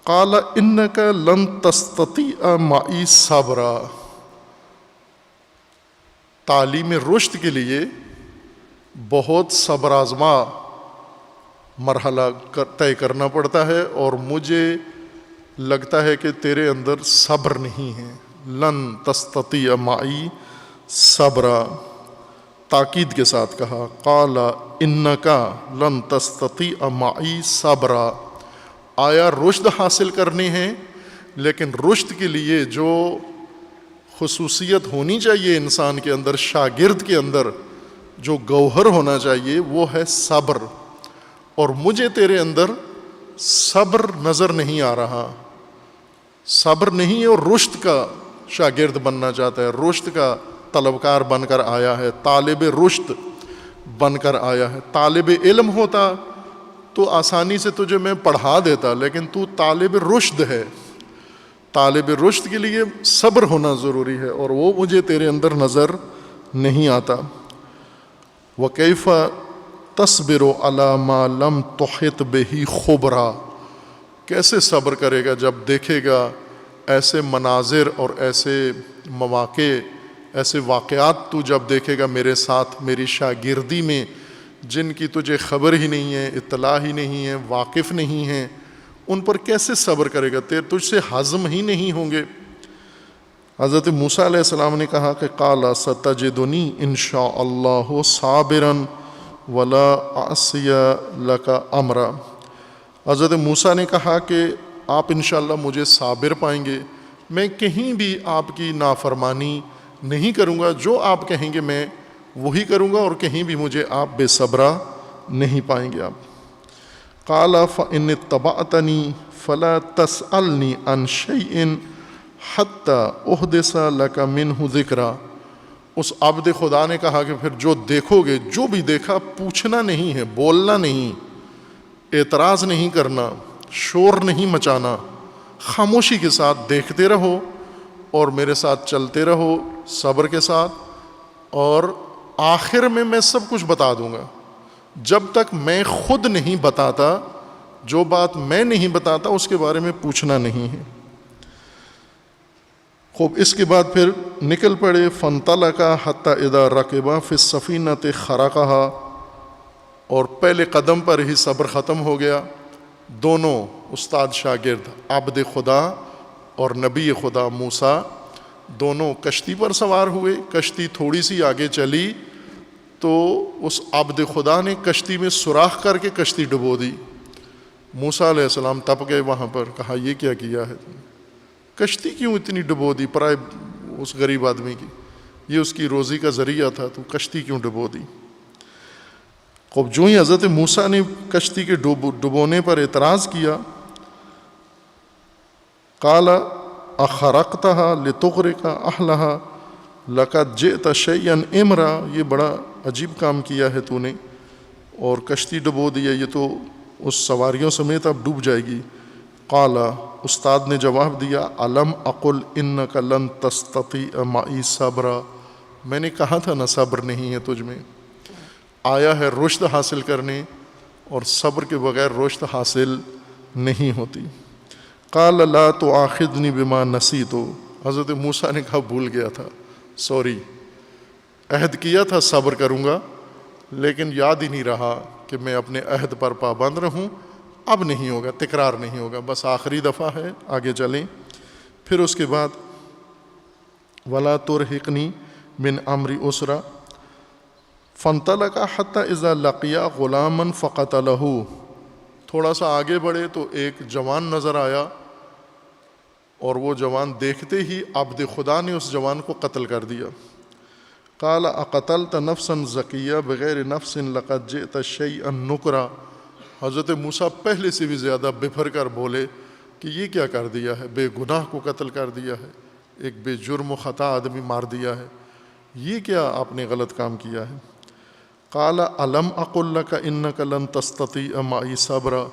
قال انک لن تستطیع معی صبرا، تعلیم رشد کے لیے بہت صبر آزما مرحلہ طے کرنا پڑتا ہے اور مجھے لگتا ہے کہ تیرے اندر صبر نہیں ہے. لن تستطیع معی صبرا، تاکید کے ساتھ کہا. قال انکا لن تستطیع معی صبرا، آیا رشد حاصل کرنے ہیں، لیکن رشد کے لیے جو خصوصیت ہونی چاہیے انسان کے اندر، شاگرد کے اندر جو گوہر ہونا چاہیے وہ ہے صبر. اور مجھے تیرے اندر صبر نظر نہیں آ رہا. صبر نہیں ہے اور رشد کا شاگرد بننا چاہتا ہے, رشد کا طلبکار بن کر آیا ہے, طالب رشد بن کر آیا ہے. طالب علم ہوتا تو آسانی سے تجھے میں پڑھا دیتا, لیکن تو طالب رشد ہے. طالب رشد کے لیے صبر ہونا ضروری ہے, اور وہ مجھے تیرے اندر نظر نہیں آتا. وَكَيْفَ تَصْبِرُ عَلَى مَا لَمْ تُحِطْ بِهِ خُبْرًا, کیسے صبر کرے گا جب دیکھے گا ایسے مناظر اور ایسے مواقع, ایسے واقعات تو جب دیکھے گا میرے ساتھ میری شاگردی میں, جن کی تجھے خبر ہی نہیں ہے, اطلاع ہی نہیں ہے, واقف نہیں ہے, ان پر کیسے صبر کرے گا؟ تجھ سے ہضم ہی نہیں ہوں گے. حضرت موسیٰ علیہ السلام نے کہا کہ قَالَ سَتَجِدُنِي إِن شَاءَ اللَّهُ صَابِرًا وَلَا أَعْصِيَ لَكَ أَمْرًا. حضرت موسیٰ نے کہا کہ آپ انشاءاللہ مجھے صابر پائیں گے, میں کہیں بھی آپ کی نافرمانی نہیں کروں گا, جو آپ کہیں گے میں وہی کروں گا, اور کہیں بھی مجھے آپ بے صبرا نہیں پائیں گے آپ. قَالَ فَإِنِ اتَّبَعْتَنِي فَلَا تَسْأَلْنِي عَنْ شَيْءٍ حَتَّى أُحْدِثَ لَكَ مِنْهُ ذِكْرًا. اس عبد خدا نے کہا کہ پھر جو دیکھو گے, جو بھی دیکھا پوچھنا نہیں ہے, بولنا نہیں, اعتراض نہیں کرنا, شور نہیں مچانا, خاموشی کے ساتھ دیکھتے رہو اور میرے ساتھ چلتے رہو صبر کے ساتھ, اور آخر میں سب کچھ بتا دوں گا. جب تک میں خود نہیں بتاتا, جو بات میں نہیں بتاتا اس کے بارے میں پوچھنا نہیں ہے. خوب اس کے بعد پھر نکل پڑے. فَانْطَلَقَا حَتَّى إِذَا رَكِبَا فِي السَّفِينَةِ خَرَقَهَا, اور پہلے قدم پر ہی صبر ختم ہو گیا. دونوں استاد شاگرد, عبد خدا اور نبی خدا موسیٰ, دونوں کشتی پر سوار ہوئے. کشتی تھوڑی سی آگے چلی تو اس عبد خدا نے کشتی میں سوراخ کر کے کشتی ڈبو دی. موسیٰ علیہ السلام تپ گئے وہاں پر, کہا یہ کیا کیا ہے تم نے, کشتی کیوں اتنی ڈبو دی پرائے اس غریب آدمی کی, یہ اس کی روزی کا ذریعہ تھا, تو کشتی کیوں ڈبو دی. خوب جو ہی حضرت موسیٰ نے کشتی کے ڈبونے پر اعتراض کیا, قال اخرقتها لتغرق اهلها لقد جئت شيئا امرا, یہ بڑا عجیب کام کیا ہے تو نے, اور کشتی ڈبو دی ہے, یہ تو اس سواریوں سمیت اب ڈوب جائے گی. قال, استاد نے جواب دیا, الم اقل انک لن تستطیع معی صبرا, میں نے کہا تھا نا صبر نہیں ہے تجھ میں. آیا ہے رشد حاصل کرنے, اور صبر کے بغیر رشد حاصل نہیں ہوتی. قال لا تؤاخذنی بما نسیت, حضرت موسیٰ نے کہا بھول گیا تھا, سوری, عہد کیا تھا صبر کروں گا, لیکن یاد ہی نہیں رہا کہ میں اپنے عہد پر پابند رہوں. اب نہیں ہوگا, تکرار نہیں ہوگا, بس آخری دفعہ ہے, آگے چلیں. پھر اس کے بعد ولا ترہقنی من امری عسرا فانطلقا حتی اذا لقیا غلاما فقتلہ. تھوڑا سا آگے بڑھے تو ایک جوان نظر آیا, اور وہ جوان دیکھتے ہی عبد خدا نے اس جوان کو قتل کر دیا. قال اقتلت نفسا زکیہ بغیر نفس لقد جئت شیئا نکرا. حضرت موسیٰ پہلے سے بھی زیادہ بپھر کر بولے کہ یہ کیا کر دیا ہے, بے گناہ کو قتل کر دیا ہے, ایک بے جرم و خطا آدمی مار دیا ہے, یہ کیا آپ نے غلط کام کیا ہے. قال الم اقل لک انک لن تستطیع معی صبرا.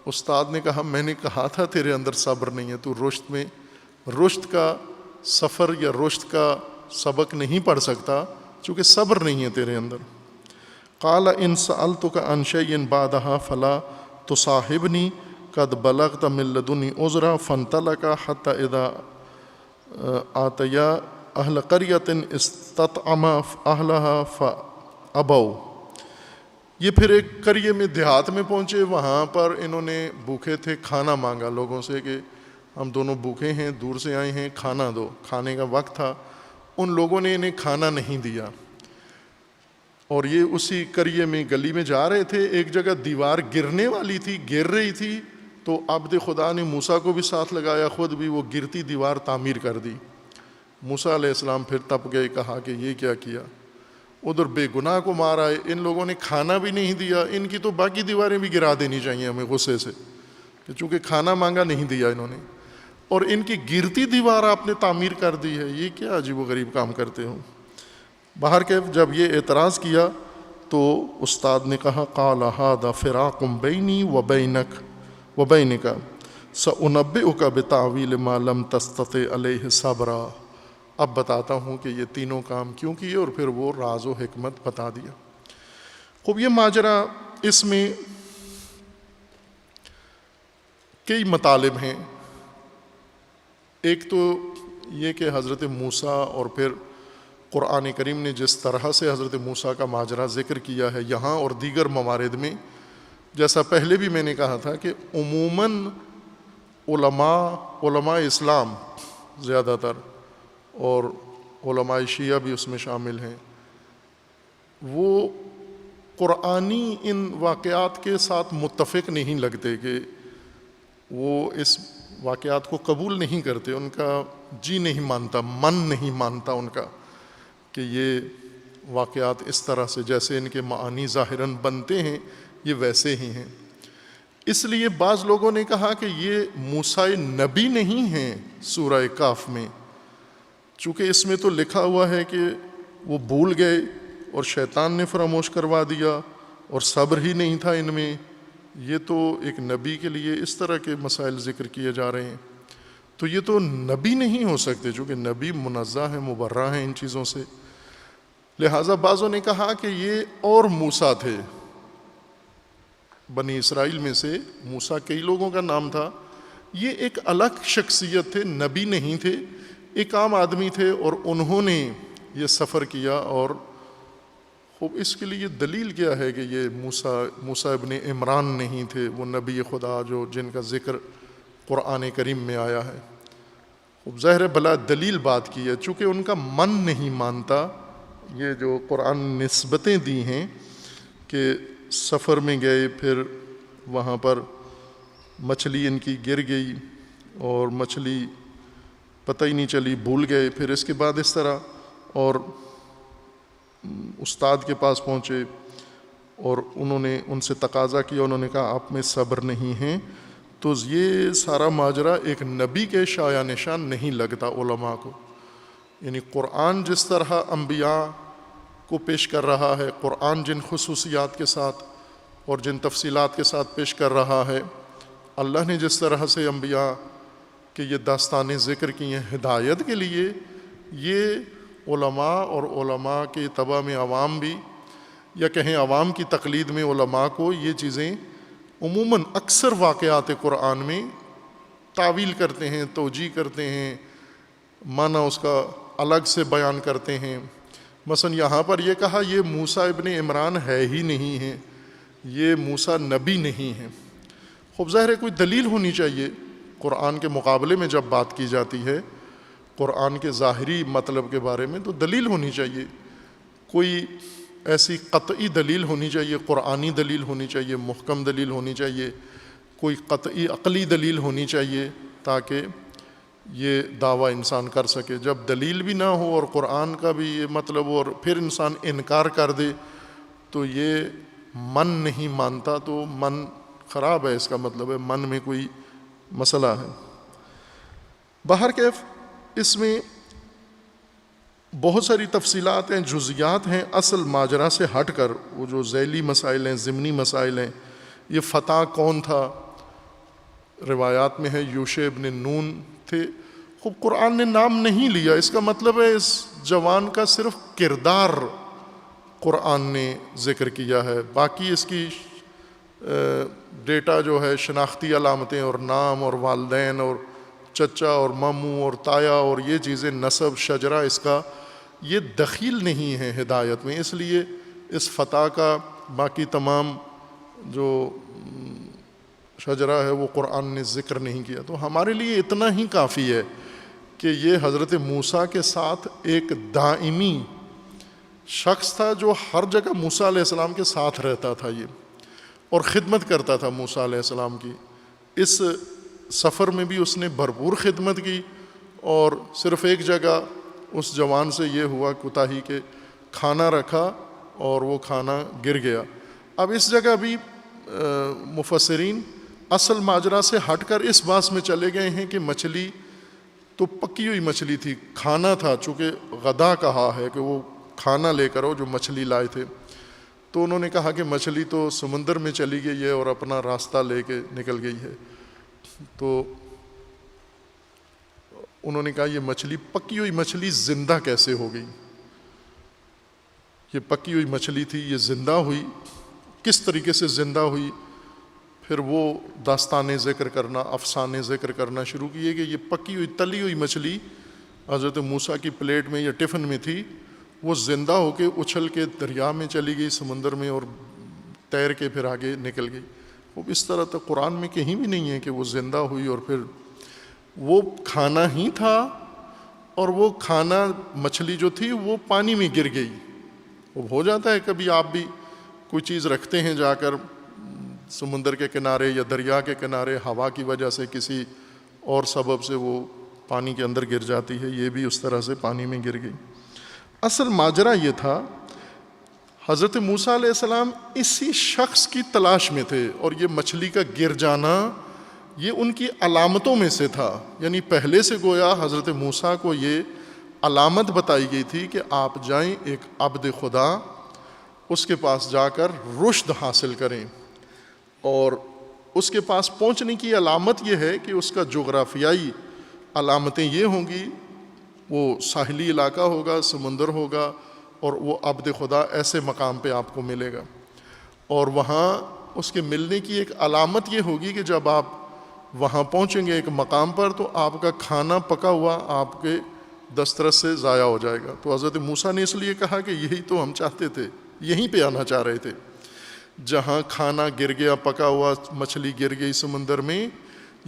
استاد نے کہا میں نے کہا تھا تیرے اندر صبر نہیں ہے, تو رشد کا سفر یا رشد کا سبق نہیں پڑھ سکتا چونکہ صبر نہیں ہے تیرے اندر. قال ان سألتک عن شیء بعدها فلا تصاحبنی قد بلغت من لدنی عذرا. فانطلقا حتی اذا آتیا اہل قریۃ استطعما اہلها فابوا. یہ پھر ایک قریے میں, دیہات میں پہنچے, وہاں پر انہوں نے بھوکے تھے, کھانا مانگا لوگوں سے کہ ہم دونوں بھوکے ہیں, دور سے آئے ہیں, کھانا دو. کھانے کا وقت تھا, ان لوگوں نے انہیں کھانا نہیں دیا, اور یہ اسی قریے میں گلی میں جا رہے تھے. ایک جگہ دیوار گرنے والی تھی, گر رہی تھی, تو عبد خدا نے موسیٰ کو بھی ساتھ لگایا, خود بھی وہ گرتی دیوار تعمیر کر دی. موسیٰ علیہ السلام پھر تپ گئے, کہا کہ یہ کیا کیا. ادھر بے گناہ کو مارا ہے، ان لوگوں نے کھانا بھی نہیں دیا، ان کی تو باقی دیواریں بھی گرا دینی چاہیے ہمیں غصے سے کہ چونکہ کھانا مانگا نہیں دیا انہوں نے، اور ان کی گرتی دیوار آپ نے تعمیر کر دی ہے، یہ کیا عجیب و غریب کام کرتے ہو۔ باہر کے جب یہ اعتراض کیا تو استاد نے کہا قال ھذا فراق بینی و بینک و بینک سأنبئک بتأویل ما لم تستطع علیہ صبرا۔ اب بتاتا ہوں کہ یہ تینوں کام کیوں کیے، اور پھر وہ راز و حکمت بتا دیا۔ خوب یہ ماجرا، اس میں کئی مطالب ہیں۔ ایک تو یہ کہ حضرت موسیٰ اور پھر قرآن کریم نے جس طرح سے حضرت موسیٰ کا ماجرا ذکر کیا ہے یہاں اور دیگر موارد میں، جیسا پہلے بھی میں نے کہا تھا کہ عموماً علماء اسلام زیادہ تر، اور علماء شیعہ بھی اس میں شامل ہیں، وہ قرآنی ان واقعات کے ساتھ متفق نہیں لگتے، کہ وہ اس واقعات کو قبول نہیں کرتے، ان کا جی نہیں مانتا، من نہیں مانتا ان کا کہ یہ واقعات اس طرح سے جیسے ان کے معانی ظاہراً بنتے ہیں یہ ویسے ہی ہیں۔ اس لیے بعض لوگوں نے کہا کہ یہ موسیٰ نبی نہیں ہیں سورہ کہف میں، چونکہ اس میں تو لکھا ہوا ہے کہ وہ بھول گئے اور شیطان نے فراموش کروا دیا اور صبر ہی نہیں تھا ان میں، یہ تو ایک نبی کے لیے اس طرح کے مسائل ذکر کیے جا رہے ہیں، تو یہ تو نبی نہیں ہو سکتے، چونکہ نبی منزہ ہیں، مبرہ ہیں ان چیزوں سے۔ لہٰذا بعضوں نے کہا کہ یہ اور موسیٰ تھے، بنی اسرائیل میں سے موسیٰ کئی لوگوں کا نام تھا، یہ ایک الگ شخصیت تھے، نبی نہیں تھے، ایک عام آدمی تھے، اور انہوں نے یہ سفر کیا۔ اور خوب اس کے لیے دلیل کیا ہے کہ یہ موسیٰ ابن عمران نہیں تھے، وہ نبی خدا جو جن کا ذکر قرآن کریم میں آیا ہے؟ خوب ظاہر بلا دلیل بات کی ہے، چونکہ ان کا من نہیں مانتا یہ جو قرآن نسبتیں دی ہیں کہ سفر میں گئے، پھر وہاں پر مچھلی ان کی گر گئی اور مچھلی پتہ ہی نہیں چلی، بھول گئے، پھر اس کے بعد اس طرح، اور استاد کے پاس پہنچے اور انہوں نے ان سے تقاضا کیا، انہوں نے کہا آپ میں صبر نہیں ہیں، تو یہ سارا ماجرا ایک نبی کے شایع نشان نہیں لگتا علماء کو۔ یعنی قرآن جس طرح انبیاء کو پیش کر رہا ہے، قرآن جن خصوصیات کے ساتھ اور جن تفصیلات کے ساتھ پیش کر رہا ہے، اللہ نے جس طرح سے انبیاء کے یہ داستانیں ذکر کی ہیں ہدایت کے لیے، یہ علماء اور علماء کے اتباع میں عوام بھی، یا کہیں عوام کی تقلید میں علماء کو یہ چیزیں عموماً اکثر واقعات قرآن میں تعویل کرتے ہیں، توجیہ کرتے ہیں، معنی اس کا الگ سے بیان کرتے ہیں۔ مثلا یہاں پر یہ کہا یہ موسیٰ ابن عمران ہے ہی نہیں ہیں، یہ موسیٰ نبی نہیں ہیں۔ خوب ظاہر ہے کوئی دلیل ہونی چاہیے، قرآن کے مقابلے میں جب بات کی جاتی ہے قرآن کے ظاہری مطلب کے بارے میں تو دلیل ہونی چاہیے، کوئی ایسی قطعی دلیل ہونی چاہیے، قرآنی دلیل ہونی چاہیے، محکم دلیل ہونی چاہیے، کوئی قطعی عقلی دلیل ہونی چاہیے، تاکہ یہ دعویٰ انسان کر سکے۔ جب دلیل بھی نہ ہو اور قرآن کا بھی یہ مطلب ہو اور پھر انسان انکار کر دے تو یہ من نہیں مانتا، تو من خراب ہے، اس کا مطلب ہے من میں کوئی مسئلہ ہے۔ بہرکیف اس میں بہت ساری تفصیلات ہیں، جزیات ہیں، اصل ماجرا سے ہٹ کر وہ جو ذیلی مسائل ہیں، ضمنی مسائل ہیں، یہ فتح کون تھا؟ روایات میں ہے یوشع ابن نون تھے۔ خوب قرآن نے نام نہیں لیا، اس کا مطلب ہے اس جوان کا صرف کردار قرآن نے ذکر کیا ہے، باقی اس کی ڈیٹا جو ہے شناختی علامتیں اور نام اور والدین اور چچا اور ماموں اور تایا اور یہ چیزیں، نسب شجرہ، اس کا یہ دخیل نہیں ہے ہدایت میں، اس لیے اس فتح کا باقی تمام جو شجرہ ہے وہ قرآن نے ذکر نہیں کیا۔ تو ہمارے لیے اتنا ہی کافی ہے کہ یہ حضرت موسیٰ کے ساتھ ایک دائمی شخص تھا جو ہر جگہ موسیٰ علیہ السلام کے ساتھ رہتا تھا یہ، اور خدمت کرتا تھا موسیٰ علیہ السلام کی۔ اس سفر میں بھی اس نے بھرپور خدمت کی، اور صرف ایک جگہ اس جوان سے یہ ہوا کوتاہی کہ کھانا رکھا اور وہ کھانا گر گیا۔ اب اس جگہ بھی مفسرین اصل ماجرا سے ہٹ کر اس بات میں چلے گئے ہیں کہ مچھلی تو پکی ہوئی مچھلی تھی، کھانا تھا، چونکہ غدا کہا ہے کہ وہ کھانا لے کر آؤ جو مچھلی لائے تھے، تو انہوں نے کہا کہ مچھلی تو سمندر میں چلی گئی ہے اور اپنا راستہ لے کے نکل گئی ہے۔ تو انہوں نے کہا یہ مچھلی پکی ہوئی مچھلی زندہ کیسے ہو گئی؟ یہ پکی ہوئی مچھلی تھی، یہ زندہ ہوئی، کس طریقے سے زندہ ہوئی؟ پھر وہ داستانیں ذکر کرنا، افسانے ذکر کرنا شروع کیے کہ یہ پکی ہوئی تلی ہوئی مچھلی حضرت موسیٰ کی پلیٹ میں یا ٹفن میں تھی، وہ زندہ ہو کے اچھل کے دریا میں چلی گئی، سمندر میں، اور تیر کے پھر آگے نکل گئی۔ وہ اس طرح تو قرآن میں کہیں بھی نہیں ہے کہ وہ زندہ ہوئی اور پھر وہ کھانا ہی تھا، اور وہ کھانا مچھلی جو تھی وہ پانی میں گر گئی۔ وہ ہو جاتا ہے کبھی آپ بھی کوئی چیز رکھتے ہیں جا کر سمندر کے کنارے یا دریا کے کنارے، ہوا کی وجہ سے کسی اور سبب سے وہ پانی کے اندر گر جاتی ہے، یہ بھی اس طرح سے پانی میں گر گئی۔ اصل ماجرا یہ تھا، حضرت موسیٰ علیہ السلام اسی شخص کی تلاش میں تھے، اور یہ مچھلی کا گر جانا یہ ان کی علامتوں میں سے تھا۔ یعنی پہلے سے گویا حضرت موسیٰ کو یہ علامت بتائی گئی تھی کہ آپ جائیں ایک عبد خدا، اس کے پاس جا کر رشد حاصل کریں، اور اس کے پاس پہنچنے کی علامت یہ ہے کہ اس کا جغرافیائی علامتیں یہ ہوں گی، وہ ساحلی علاقہ ہوگا، سمندر ہوگا، اور وہ عبد خدا ایسے مقام پہ آپ کو ملے گا، اور وہاں اس کے ملنے کی ایک علامت یہ ہوگی کہ جب آپ وہاں پہنچیں گے ایک مقام پر تو آپ کا کھانا پکا ہوا آپ کے دسترس سے ضائع ہو جائے گا۔ تو حضرت موسیٰ نے اس لیے کہا کہ یہی تو ہم چاہتے تھے، یہیں پہ آنا چاہ رہے تھے، جہاں کھانا گر گیا، پکا ہوا مچھلی گر گئی سمندر میں،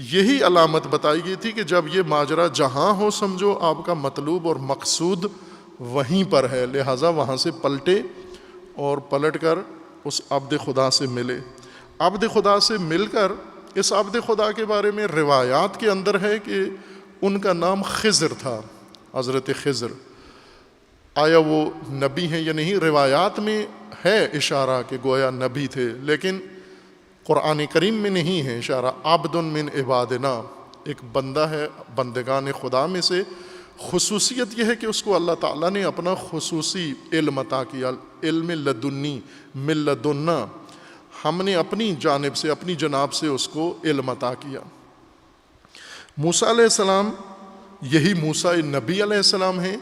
یہی علامت بتائی گئی تھی کہ جب یہ ماجرا جہاں ہو سمجھو آپ کا مطلوب اور مقصود وہیں پر ہے، لہٰذا وہاں سے پلٹے اور پلٹ کر اس عبد خدا سے ملے۔ عبد خدا سے مل کر اس عبد خدا کے بارے میں روایات کے اندر ہے کہ ان کا نام خضر تھا، حضرت خضر۔ آیا وہ نبی ہیں یا نہیں؟ روایات میں ہے اشارہ کہ گویا نبی تھے، لیکن قرآن کریم میں نہیں ہے اشارہ۔ عبد من عبادنا، ایک بندہ ہے بندگان خدا میں سے۔ خصوصیت یہ ہے کہ اس کو اللہ تعالیٰ نے اپنا خصوصی علم عطا کیا، علم لدنی من لدنا، ہم نے اپنی جانب سے، اپنی جناب سے اس کو علم عطا کیا۔ موسیٰ علیہ السلام یہی موسیٰ نبی علیہ السلام ہیں،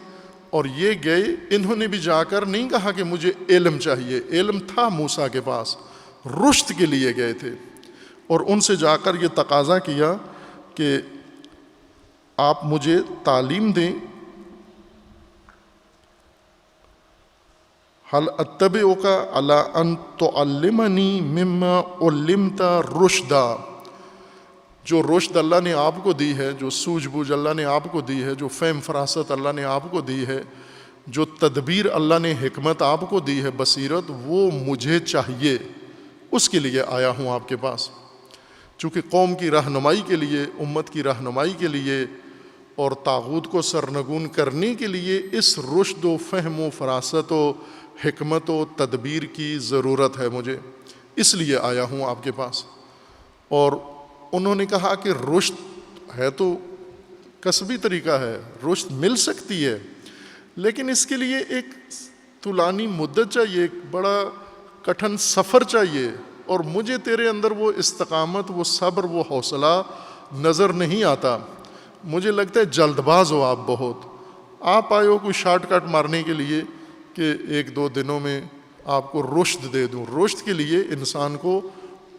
اور یہ گئے، انہوں نے بھی جا کر نہیں کہا کہ مجھے علم چاہیے، علم تھا موسیٰ کے پاس، رشد کے لیے گئے تھے، اور ان سے جا کر یہ تقاضا کیا کہ آپ مجھے تعلیم دیں۔ هل اتبعک علی ان تعلمنی مما علمت رشدا، جو رشد اللہ نے آپ کو دی ہے، جو سوجھ بوجھ اللہ نے آپ کو دی ہے، جو فہم فراست اللہ نے آپ کو دی ہے، جو تدبیر اللہ نے حکمت آپ کو دی ہے، بصیرت، وہ مجھے چاہیے، اس کے لیے آیا ہوں آپ کے پاس۔ چونکہ قوم کی رہنمائی کے لیے، امت کی رہنمائی کے لیے، اور طاغوت کو سرنگون کرنے کے لیے اس رشد و فہم و فراست و حکمت و تدبیر کی ضرورت ہے مجھے، اس لیے آیا ہوں آپ کے پاس۔ اور انہوں نے کہا کہ رشد ہے تو کسبی طریقہ ہے، رشد مل سکتی ہے، لیکن اس کے لیے ایک طولانی مدت چاہیے، ایک بڑا کٹھن سفر چاہیے، اور مجھے تیرے اندر وہ استقامت، وہ صبر، وہ حوصلہ نظر نہیں آتا۔ مجھے لگتا ہے جلد باز ہو آپ بہت، آپ آئے ہو کوئی شارٹ کٹ مارنے کے لیے کہ ایک دو دنوں میں آپ کو رشد دے دوں۔ رشد کے لیے انسان کو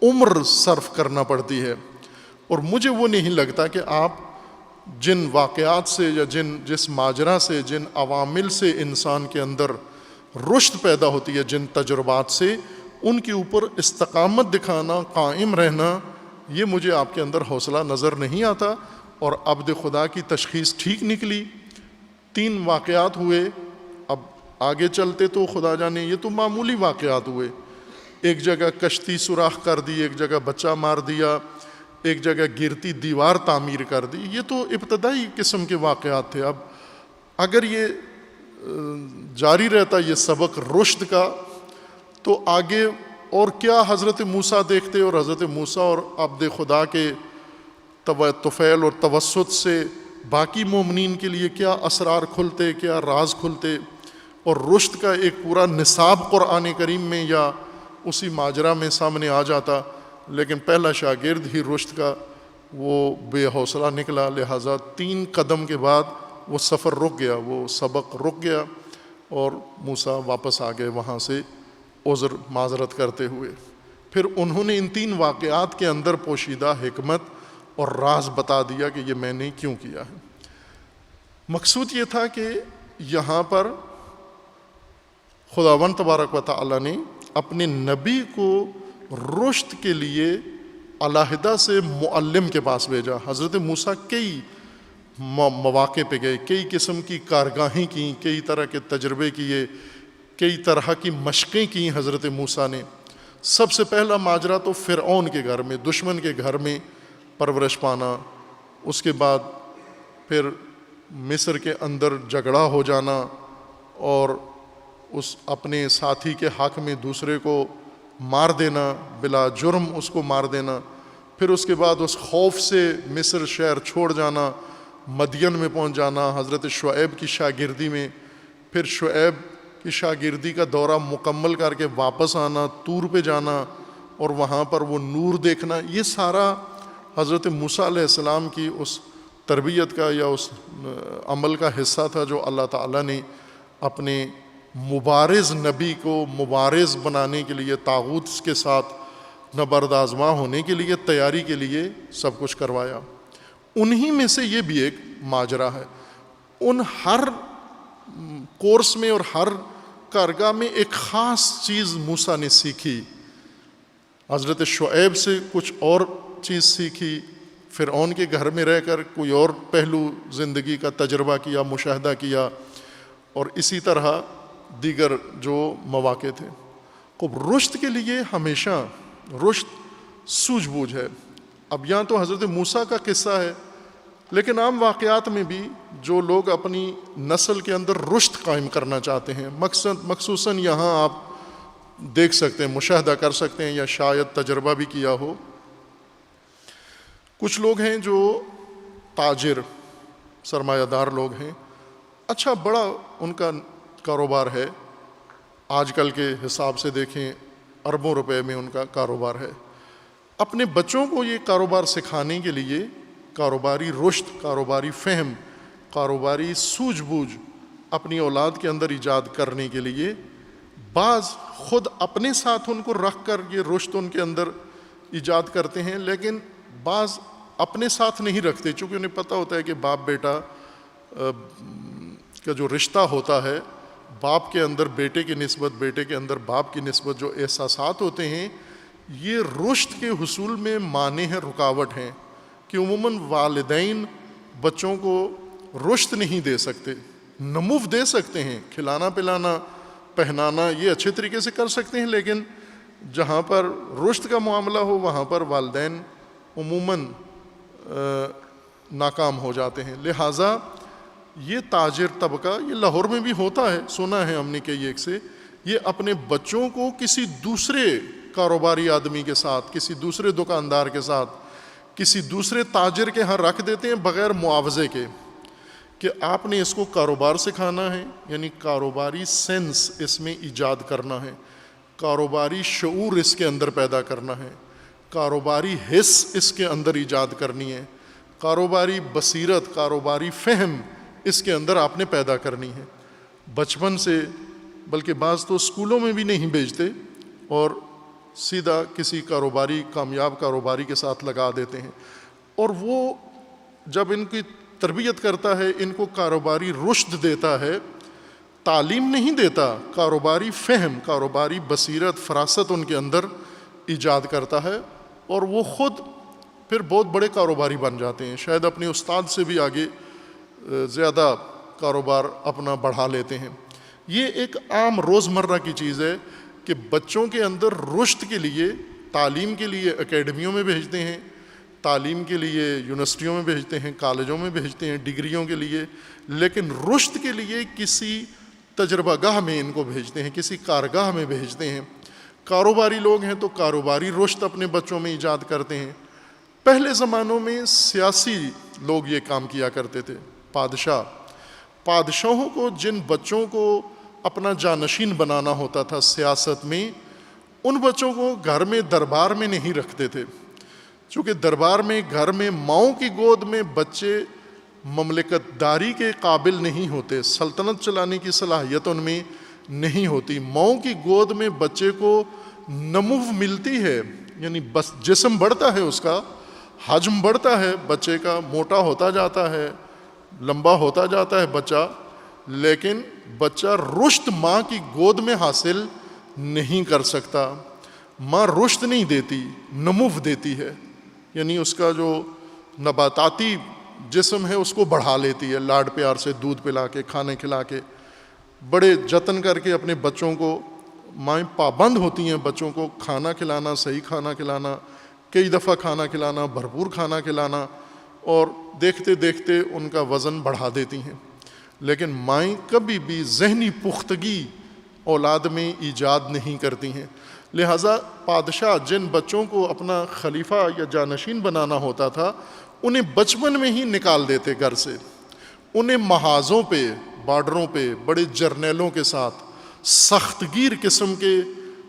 عمر صرف کرنا پڑتی ہے، اور مجھے وہ نہیں لگتا کہ آپ جن واقعات سے یا جس ماجرا سے، جن عوامل سے انسان کے اندر رشد پیدا ہوتی ہے، جن تجربات سے، ان کے اوپر استقامت دکھانا، قائم رہنا، یہ مجھے آپ کے اندر حوصلہ نظر نہیں آتا۔ اور عبد خدا کی تشخیص ٹھیک نکلی۔ 3 واقعات ہوئے، اب آگے چلتے تو خدا جانے، یہ تو معمولی واقعات ہوئے، ایک جگہ کشتی سوراخ کر دی، ایک جگہ بچہ مار دیا، ایک جگہ گرتی دیوار تعمیر کر دی، یہ تو ابتدائی قسم کے واقعات تھے۔ اب اگر یہ جاری رہتا یہ سبق رشد کا، تو آگے اور کیا حضرت موسیٰ دیکھتے، اور حضرت موسیٰ اور عبد خدا کے طفیل اور توسط سے باقی مومنین کے لیے کیا اسرار کھلتے، کیا راز کھلتے، اور رشد کا ایک پورا نصاب قرآن کریم میں یا اسی ماجرا میں سامنے آ جاتا، لیکن پہلا شاگرد ہی رشد کا وہ بے حوصلہ نکلا، لہٰذا 3 قدم کے بعد وہ سفر رک گیا، وہ سبق رک گیا، اور موسیٰ واپس آ گئے وہاں سے عذر معذرت کرتے ہوئے۔ پھر انہوں نے ان 3 واقعات کے اندر پوشیدہ حکمت اور راز بتا دیا کہ یہ میں نے کیوں کیا ہے۔ مقصود یہ تھا کہ یہاں پر خداوند تبارک و تعالیٰ نے اپنے نبی کو رشد کے لیے علیحدہ سے معلم کے پاس بھیجا۔ حضرت موسیٰ کئی مواقع پہ گئے، کئی قسم کی کارگاہیں کیں، کئی طرح کے تجربے کیے، کئی طرح کی مشقیں کیں حضرت موسیٰ نے۔ سب سے پہلا ماجرا تو فرعون کے گھر میں، دشمن کے گھر میں پرورش پانا، اس کے بعد پھر مصر کے اندر جھگڑا ہو جانا اور اس اپنے ساتھی کے حق میں دوسرے کو مار دینا، بلا جرم اس کو مار دینا، پھر اس کے بعد اس خوف سے مصر شہر چھوڑ جانا، مدین میں پہنچ جانا، حضرت شعیب کی شاگردی میں، پھر شعیب کی شاگردی کا دورہ مکمل کر کے واپس آنا، طور پہ جانا اور وہاں پر وہ نور دیکھنا، یہ سارا حضرت موسیٰ علیہ السلام کی اس تربیت کا یا اس عمل کا حصہ تھا جو اللہ تعالیٰ نے اپنے مبارز نبی کو مبارز بنانے کے لیے، طاغوت کے ساتھ نبرد آزما ہونے کے لیے، تیاری کے لیے سب کچھ کروایا۔ انہی میں سے یہ بھی ایک ماجرا ہے۔ ان ہر کورس میں اور ہر کارگاہ میں ایک خاص چیز موسیٰ نے سیکھی۔ حضرت شعیب سے کچھ اور چیز سیکھی، فرعون کے گھر میں رہ کر کوئی اور پہلو زندگی کا تجربہ کیا، مشاہدہ کیا، اور اسی طرح دیگر جو مواقع تھے۔ رشد کے لیے ہمیشہ رشد سوجھ بوجھ ہے۔ اب یہاں تو حضرت موسیٰ کا قصہ ہے، لیکن عام واقعات میں بھی جو لوگ اپنی نسل کے اندر رشد قائم کرنا چاہتے ہیں، مخصوصاً یہاں آپ دیکھ سکتے ہیں، مشاہدہ کر سکتے ہیں یا شاید تجربہ بھی کیا ہو، کچھ لوگ ہیں جو تاجر سرمایہ دار لوگ ہیں، اچھا بڑا ان کا کاروبار ہے، آج کل کے حساب سے دیکھیں اربوں روپے میں ان کا کاروبار ہے۔ اپنے بچوں کو یہ کاروبار سکھانے کے لیے کاروباری رشد، کاروباری فہم، کاروباری سوجھ بوجھ اپنی اولاد کے اندر ایجاد کرنے کے لیے بعض خود اپنے ساتھ ان کو رکھ کر یہ رشد ان کے اندر ایجاد کرتے ہیں، لیکن بعض اپنے ساتھ نہیں رکھتے، چونکہ انہیں پتہ ہوتا ہے کہ باپ بیٹا کا جو رشتہ ہوتا ہے، باپ کے اندر بیٹے کی نسبت، بیٹے کے اندر باپ کی نسبت جو احساسات ہوتے ہیں، یہ رشد کے حصول میں مانع ہیں، رکاوٹ ہیں، کہ عموماً والدین بچوں کو رشد نہیں دے سکتے، نمو دے سکتے ہیں، کھلانا پلانا پہنانا یہ اچھے طریقے سے کر سکتے ہیں، لیکن جہاں پر رشد کا معاملہ ہو وہاں پر والدین عموماً ناکام ہو جاتے ہیں۔ لہٰذا یہ تاجر طبقہ، یہ لاہور میں بھی ہوتا ہے، سنا ہے ہم نے کئی ایک سے، یہ اپنے بچوں کو کسی دوسرے کاروباری آدمی کے ساتھ، کسی دوسرے دکاندار کے ساتھ، کسی دوسرے تاجر کے ہاں رکھ دیتے ہیں بغیر معاوضے کے، کہ آپ نے اس کو کاروبار سکھانا ہے، یعنی کاروباری سینس اس میں ایجاد کرنا ہے، کاروباری شعور اس کے اندر پیدا کرنا ہے، کاروباری حس اس کے اندر ایجاد کرنی ہے، کاروباری بصیرت، کاروباری فہم اس کے اندر آپ نے پیدا کرنی ہے۔ بچپن سے، بلکہ بعض تو اسکولوں میں بھی نہیں بھیجتے اور سیدھا کسی کاروباری، کامیاب کاروباری کے ساتھ لگا دیتے ہیں، اور وہ جب ان کی تربیت کرتا ہے، ان کو کاروباری رشد دیتا ہے، تعلیم نہیں دیتا، کاروباری فہم، کاروباری بصیرت، فراست ان کے اندر ایجاد کرتا ہے، اور وہ خود پھر بہت بڑے کاروباری بن جاتے ہیں، شاید اپنے استاد سے بھی آگے زیادہ کاروبار اپنا بڑھا لیتے ہیں۔ یہ ایک عام روزمرہ کی چیز ہے کہ بچوں کے اندر رشد کے لیے، تعلیم کے لیے اکیڈمیوں میں بھیجتے ہیں، تعلیم کے لیے یونیورسٹیوں میں بھیجتے ہیں، کالجوں میں بھیجتے ہیں ڈگریوں کے لیے، لیکن رشد کے لیے کسی تجربہ گاہ میں ان کو بھیجتے ہیں، کسی کارگاہ میں بھیجتے ہیں۔ کاروباری لوگ ہیں تو کاروباری رشد اپنے بچوں میں ایجاد کرتے ہیں۔ پہلے زمانوں میں سیاسی لوگ یہ کام کیا کرتے تھے، بادشاہوں کو جن بچوں کو اپنا جانشین بنانا ہوتا تھا سیاست میں، ان بچوں کو گھر میں دربار میں نہیں رکھتے تھے، چونکہ دربار میں گھر میں ماؤں کی گود میں بچے مملکت داری کے قابل نہیں ہوتے، سلطنت چلانے کی صلاحیت ان میں نہیں ہوتی۔ ماؤں کی گود میں بچے کو نمو ملتی ہے، یعنی بس جسم بڑھتا ہے، اس کا حجم بڑھتا ہے، بچے کا موٹا ہوتا جاتا ہے، لمبا ہوتا جاتا ہے بچہ، لیکن بچہ رشد ماں کی گود میں حاصل نہیں کر سکتا۔ ماں رشد نہیں دیتی، نمو دیتی ہے، یعنی اس کا جو نباتاتی جسم ہے اس کو بڑھا لیتی ہے، لاڈ پیار سے دودھ پلا کے، کھانے کھلا کے، بڑے جتن کر کے اپنے بچوں کو، مائیں پابند ہوتی ہیں بچوں کو کھانا کھلانا، صحیح کھانا کھلانا، کئی دفعہ کھانا کھلانا، بھرپور کھانا کھلانا، اور دیکھتے دیکھتے ان کا وزن بڑھا دیتی ہیں۔ لیکن مائیں کبھی بھی ذہنی پختگی اولاد میں ایجاد نہیں کرتی ہیں۔ لہٰذا بادشاہ جن بچوں کو اپنا خلیفہ یا جانشین بنانا ہوتا تھا، انہیں بچپن میں ہی نکال دیتے گھر سے، انہیں محاذوں پہ، بارڈروں پہ بڑے جرنیلوں کے ساتھ، سخت گیر قسم کے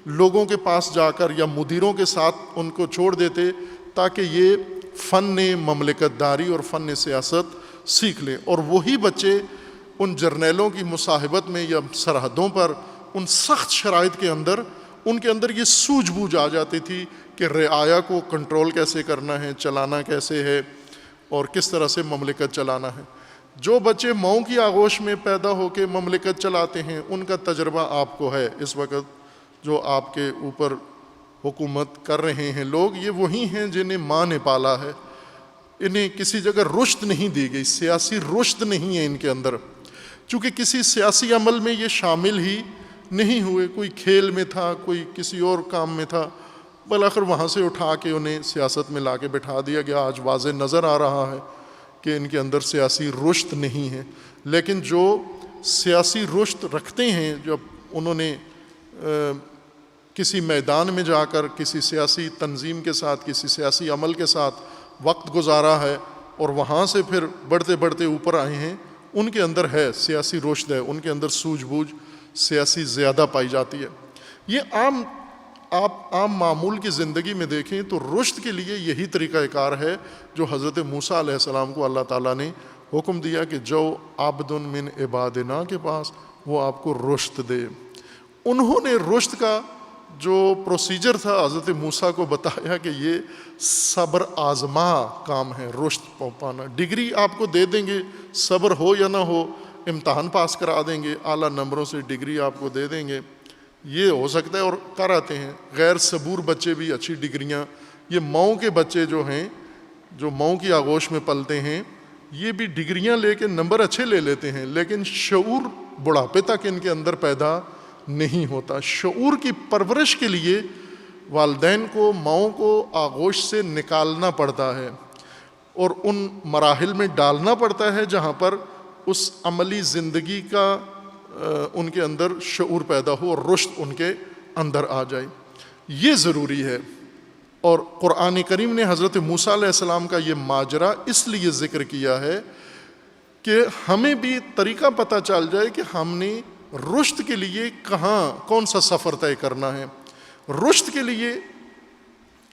لوگوں کے پاس جا کر یا مدیروں کے ساتھ ان کو چھوڑ دیتے، تاکہ یہ فن مملکت داری اور فن سیاست سیکھ لیں۔ اور وہی بچے ان جرنیلوں کی مصاحبت میں یا سرحدوں پر ان سخت شرائط کے اندر، ان کے اندر یہ سوجھ بوجھ آ جاتی تھی کہ رعایا کو کنٹرول کیسے کرنا ہے، چلانا کیسے ہے، اور کس طرح سے مملکت چلانا ہے۔ جو بچے ماؤں کی آغوش میں پیدا ہو کے مملکت چلاتے ہیں، ان کا تجربہ آپ کو ہے اس وقت، جو آپ کے اوپر حکومت کر رہے ہیں لوگ، یہ وہی ہیں جنہیں ماں نے پالا ہے۔ انہیں کسی جگہ رشد نہیں دی گئی، سیاسی رشد نہیں ہے ان کے اندر، چونکہ کسی سیاسی عمل میں یہ شامل ہی نہیں ہوئے، کوئی کھیل میں تھا، کوئی کسی اور کام میں تھا، بالآخر وہاں سے اٹھا کے انہیں سیاست میں لا کے بٹھا دیا گیا۔ آج واضح نظر آ رہا ہے کہ ان کے اندر سیاسی رشد نہیں ہے۔ لیکن جو سیاسی رشد رکھتے ہیں، جب انہوں نے کسی میدان میں جا کر کسی سیاسی تنظیم کے ساتھ، کسی سیاسی عمل کے ساتھ وقت گزارا ہے اور وہاں سے پھر بڑھتے بڑھتے اوپر آئے ہیں، ان کے اندر ہے سیاسی رشد ہے، ان کے اندر سوجھ بوجھ سیاسی زیادہ پائی جاتی ہے۔ یہ آپ عام معمول کی زندگی میں دیکھیں تو رشد کے لیے یہی طریقہ کار ہے جو حضرت موسیٰ علیہ السلام کو اللہ تعالیٰ نے حکم دیا کہ جو عبد من عبادنا کے پاس، وہ آپ کو رشد دے۔ انہوں نے رشد کا جو پروسیجر تھا حضرت موسیٰ کو بتایا کہ یہ صبر آزما کام ہے، رشد پانا۔ ڈگری آپ کو دے دیں گے، صبر ہو یا نہ ہو، امتحان پاس کرا دیں گے، اعلیٰ نمبروں سے ڈگری آپ کو دے دیں گے، یہ ہو سکتا ہے، اور کر آتے ہیں۔ غیر صبور بچے بھی اچھی ڈگریاں، یہ ماؤں کے بچے جو ہیں، جو ماؤں کی آغوش میں پلتے ہیں، یہ بھی ڈگریاں لے کے نمبر اچھے لے لیتے ہیں، لیکن شعور بڑھاپے تک ان کے اندر پیدا نہیں ہوتا۔ شعور کی پرورش کے لیے والدین کو، ماؤں کو آغوش سے نکالنا پڑتا ہے اور ان مراحل میں ڈالنا پڑتا ہے جہاں پر اس عملی زندگی کا ان کے اندر شعور پیدا ہو اور رشد ان کے اندر آ جائے، یہ ضروری ہے۔ اور قرآن کریم نے حضرت موسیٰ علیہ السلام کا یہ ماجرا اس لیے ذکر کیا ہے کہ ہمیں بھی طریقہ پتہ چل جائے کہ ہم نے رشد کے لیے کون سا سفر طے کرنا ہے۔ رشد کے لیے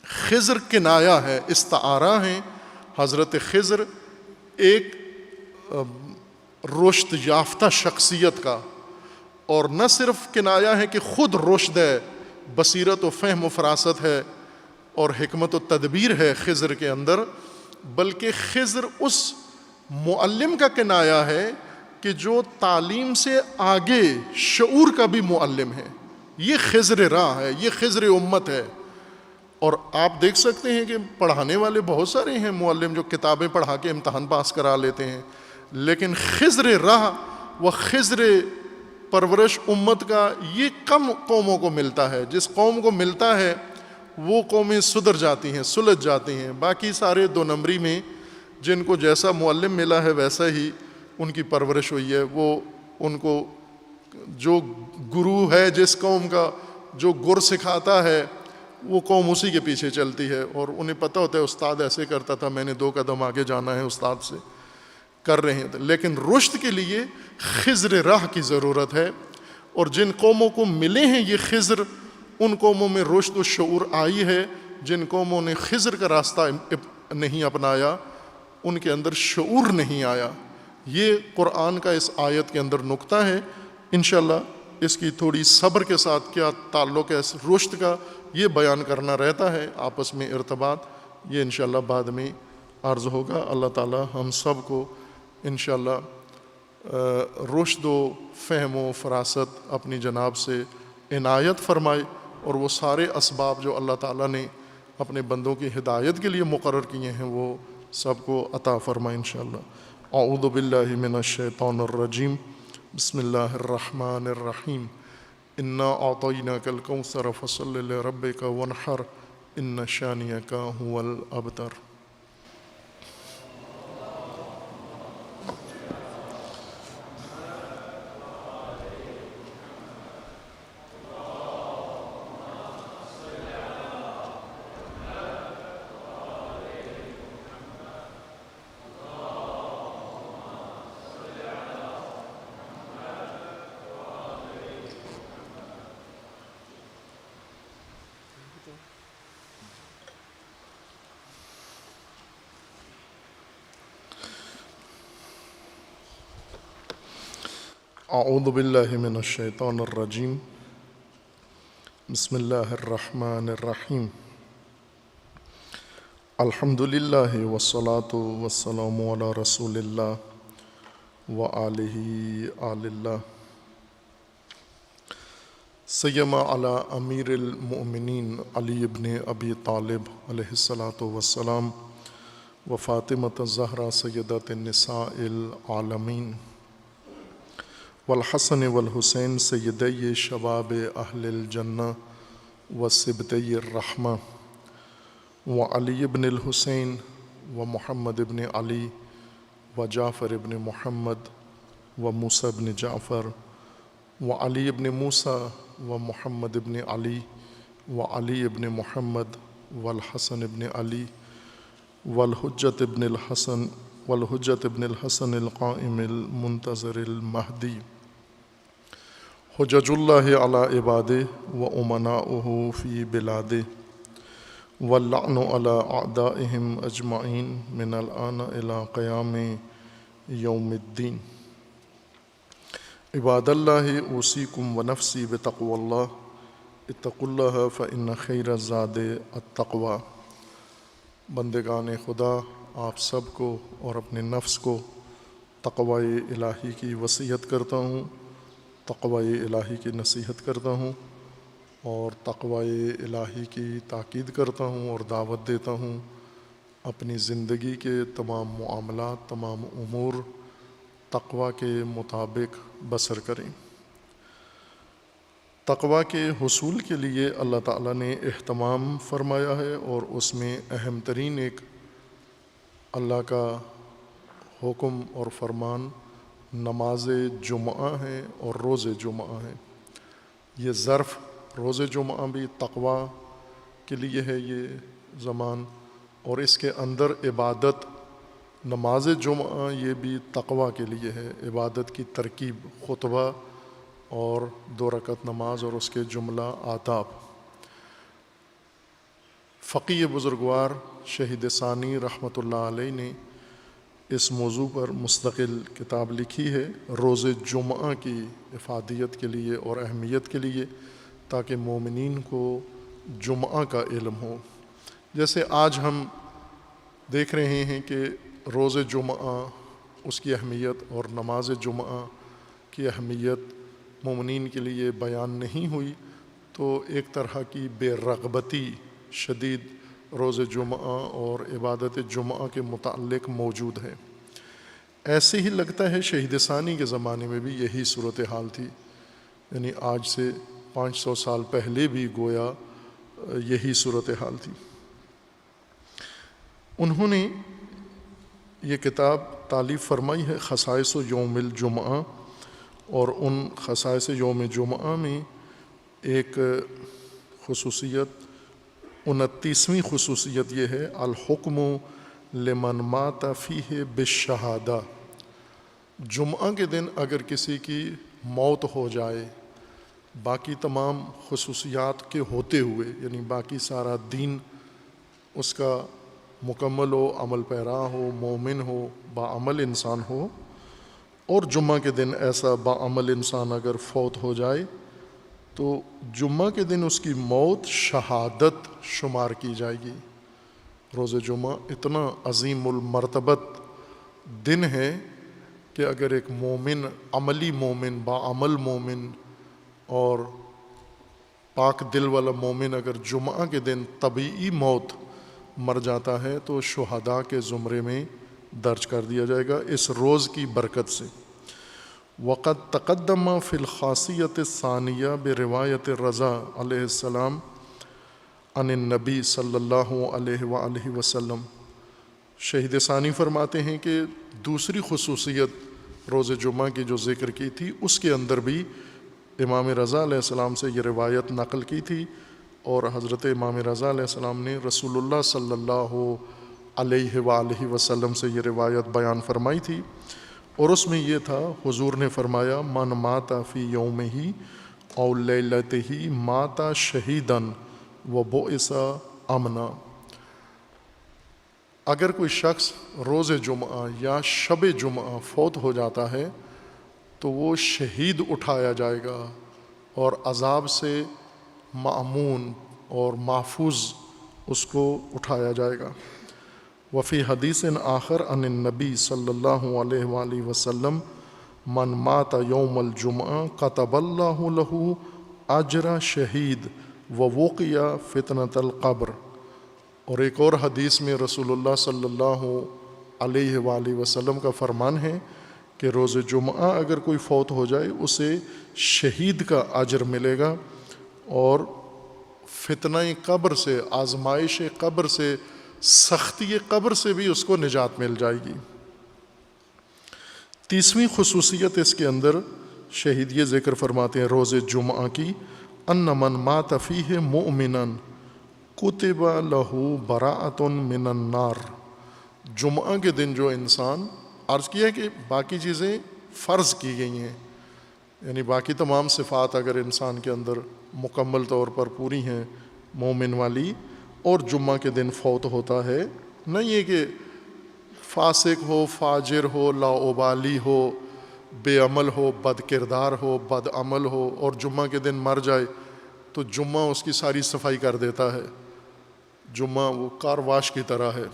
خضر کنایا ہے، استعارہ ہے۔ حضرت خضر ایک رشد یافتہ شخصیت کا، اور نہ صرف کنایا ہے کہ خود رشد ہے، بصیرت و فہم و فراست ہے اور حکمت و تدبیر ہے خضر کے اندر، بلکہ خضر اس معلم کا کنایا ہے کہ جو تعلیم سے آگے شعور کا بھی معلم ہے۔ یہ خضر راہ ہے، یہ خضر امت ہے۔ اور آپ دیکھ سکتے ہیں کہ پڑھانے والے بہت سارے ہیں معلم جو کتابیں پڑھا کے امتحان پاس کرا لیتے ہیں، لیکن خضر راہ و خضر پرورش امت کا یہ کم قوموں کو ملتا ہے۔ جس قوم کو ملتا ہے وہ قومیں سدھر جاتی ہیں، سلجھ جاتی ہیں۔ باقی سارے دو نمبری میں جن کو جیسا معلم ملا ہے ویسا ہی ان کی پرورش ہوئی ہے، وہ ان کو جو گرو ہے جس قوم کا، جو گر سکھاتا ہے، وہ قوم اسی کے پیچھے چلتی ہے، اور انہیں پتہ ہوتا ہے استاد ایسے کرتا تھا، میں نے 2 قدم آگے جانا ہے، استاد سے کر رہے ہیں۔ لیکن رشد کے لیے خضر راہ کی ضرورت ہے، اور جن قوموں کو ملے ہیں یہ خضر، ان قوموں میں رشد و شعور آئی ہے۔ جن قوموں نے خضر کا راستہ نہیں اپنایا، ان کے اندر شعور نہیں آیا۔ یہ قرآن کا اس آیت کے اندر نقطہ ہے۔ انشاءاللہ اس کی تھوڑی صبر کے ساتھ کیا تعلق ہے اس رشد کا، یہ بیان کرنا رہتا ہے، آپس میں ارتباط، یہ انشاءاللہ بعد میں عرض ہوگا۔ اللہ تعالی ہم سب کو انشاءاللہ رشد و فہم و فراست اپنی جناب سے عنایت فرمائے، اور وہ سارے اسباب جو اللہ تعالیٰ نے اپنے بندوں کی ہدایت کے لیے مقرر کیے ہیں وہ سب کو عطا فرمائے انشاءاللہ۔ اعوذ باللہ من الشیطان الرجیم، بسم اللہ الرحمن الرحیم، انا اعطیناک الکوثر فصل لربک وانحر ان شانئک هو الابتر۔ اعوذ باللہ من الشیطان الرجیم، بسم اللہ الرحمن الرحیم، الحمد للہ والصلاة والسلام علی رسول اللہ وآلہ آل اللہ، سیما علی امیر المؤمنین علی ابن ابی طالب علیہ الصلاۃ والسلام و فاطمۃ الزہرا سیدۃ النساء العالمین، والحسن والحسین سیدی شباب اہل الجنہ و سبطی الرحمہ، وعلی ابن الحسین و محمد ابن علی و جعفر ابن محمد و موسیٰ ابن جعفر وعلی ابن موسیٰ و محمد ابن علی وعلی ابن محمد والحسن ابن علی والحجت ابن الحسن القائم المنتظر المہدی، حجج اللہ علی عبادہ و امناؤہ فی بلادہ، واللعن علی اعدائہم اجمعین من الآن الی قیام یوم الدین۔ عباد اللہ اوصیکم ونفسی بتقوی اللہ، اتقوا اللہ فإن خیر الزاد التقوی۔ بندگان خدا، آپ سب کو اور اپنے نفس کو تقوی الہی کی وصیت کرتا ہوں، تقوی الہی کی نصیحت کرتا ہوں، اور تقوی الہی کی تاکید کرتا ہوں اور دعوت دیتا ہوں۔ اپنی زندگی کے تمام معاملات، تمام امور تقوی کے مطابق بسر کریں۔ تقوی کے حصول کے لیے اللہ تعالیٰ نے اہتمام فرمایا ہے، اور اس میں اہم ترین ایک اللہ کا حکم اور فرمان نماز جمعہ ہے اور روز جمعہ ہے۔ یہ ظرف روز جمعہ بھی تقوی کے لیے ہے یہ زمان، اور اس کے اندر عبادت نماز جمعہ یہ بھی تقوی کے لیے ہے۔ عبادت کی ترکیب خطبہ اور 2 رکعت نماز اور اس کے جملہ آداب۔ فقیہ بزرگوار شہید ثانی رحمۃ اللہ علیہ نے اس موضوع پر مستقل کتاب لکھی ہے، روز جمعہ کی افادیت کے لیے اور اہمیت کے لیے، تاکہ مومنین کو جمعہ کا علم ہو۔ جیسے آج ہم دیکھ رہے ہیں کہ روز جمعہ اس کی اہمیت اور نماز جمعہ کی اہمیت مومنین کے لیے بیان نہیں ہوئی، تو ایک طرح کی بے رغبتی شدید روز جمعہ اور عبادت جمعہ کے متعلق موجود ہے۔ ایسے ہی لگتا ہے شہید ثانی کے زمانے میں بھی یہی صورتحال تھی، یعنی آج سے 500 سال پہلے بھی گویا یہی صورتحال تھی۔ انہوں نے یہ کتاب تالیف فرمائی ہے خصائص یوم الجمعہ، اور ان خصائص یوم جمعہ میں ایک خصوصیت 29ویں خصوصیت یہ ہے، الحکم لمن مات فیہ بالشہادہ، جمعہ کے دن اگر کسی کی موت ہو جائے باقی تمام خصوصیات کے ہوتے ہوئے، یعنی باقی سارا دین اس کا مکمل ہو، عمل پیرا ہو، مومن ہو، باعمل انسان ہو، اور جمعہ کے دن ایسا باعمل انسان اگر فوت ہو جائے تو جمعہ کے دن اس کی موت شہادت شمار کی جائے گی۔ روز جمعہ اتنا عظیم المرتبت دن ہے کہ اگر ایک مومن، عملی مومن، باعمل مومن اور پاک دل والا مومن اگر جمعہ کے دن طبیعی موت مر جاتا ہے تو شہداء کے زمرے میں درج کر دیا جائے گا اس روز کی برکت سے۔ وقد تقدم فی الخاصیت الثانیہ بروایت رضا علیہ السلام عن النبی صلی اللہ علیہ وآلہ وسلم، شہید ثانی فرماتے ہیں کہ دوسری خصوصیت روز جمعہ کی جو ذکر کی تھی اس کے اندر بھی امام رضا علیہ السلام سے یہ روایت نقل کی تھی، اور حضرت امام رضا علیہ السلام نے رسول اللہ صلی اللہ علیہ وآلہ وسلم سے یہ روایت بیان فرمائی تھی، اور اس میں یہ تھا، حضور نے فرمایا من مات فی یومہ او لیلتہ مات شہیدا وبعث امنا، اگر کوئی شخص روز جمعہ یا شب جمعہ فوت ہو جاتا ہے تو وہ شہید اٹھایا جائے گا اور عذاب سے مأمون اور محفوظ اس کو اٹھایا جائے گا۔ وفی حدیث آخر عن النبی صلی اللہ علیہ وآلہ وسلم من مات یوم الجمعہ کتب اللہ لہ اجر شہید ووقی فتنۃ القبر، اور ایک اور حدیث میں رسول اللہ صلی اللہ علیہ وآلہ وسلم کا فرمان ہے کہ روز جمعہ اگر کوئی فوت ہو جائے اسے شہید کا اجر ملے گا، اور فتنہ قبر سے، آزمائش قبر سے، سختی قبر سے بھی اس کو نجات مل جائے گی۔ تیسویں خصوصیت اس کے اندر شہید یہ ذکر فرماتے ہیں روز جمعہ کی، ان من مات فیہ مؤمنا کتب لہ براءۃ من النار، جمعہ کے دن جو انسان، عرض کیا کہ باقی چیزیں فرض کی گئی ہیں، یعنی باقی تمام صفات اگر انسان کے اندر مکمل طور پر پوری ہیں مومن والی، اور جمعہ کے دن فوت ہوتا ہے، نہیں یہ کہ فاسق ہو، فاجر ہو، لاابالی ہو، بے عمل ہو، بد کردار ہو، بد عمل ہو، اور جمعہ کے دن مر جائے تو جمعہ اس کی ساری صفائی کر دیتا ہے، جمعہ وہ کار واش کی طرح ہے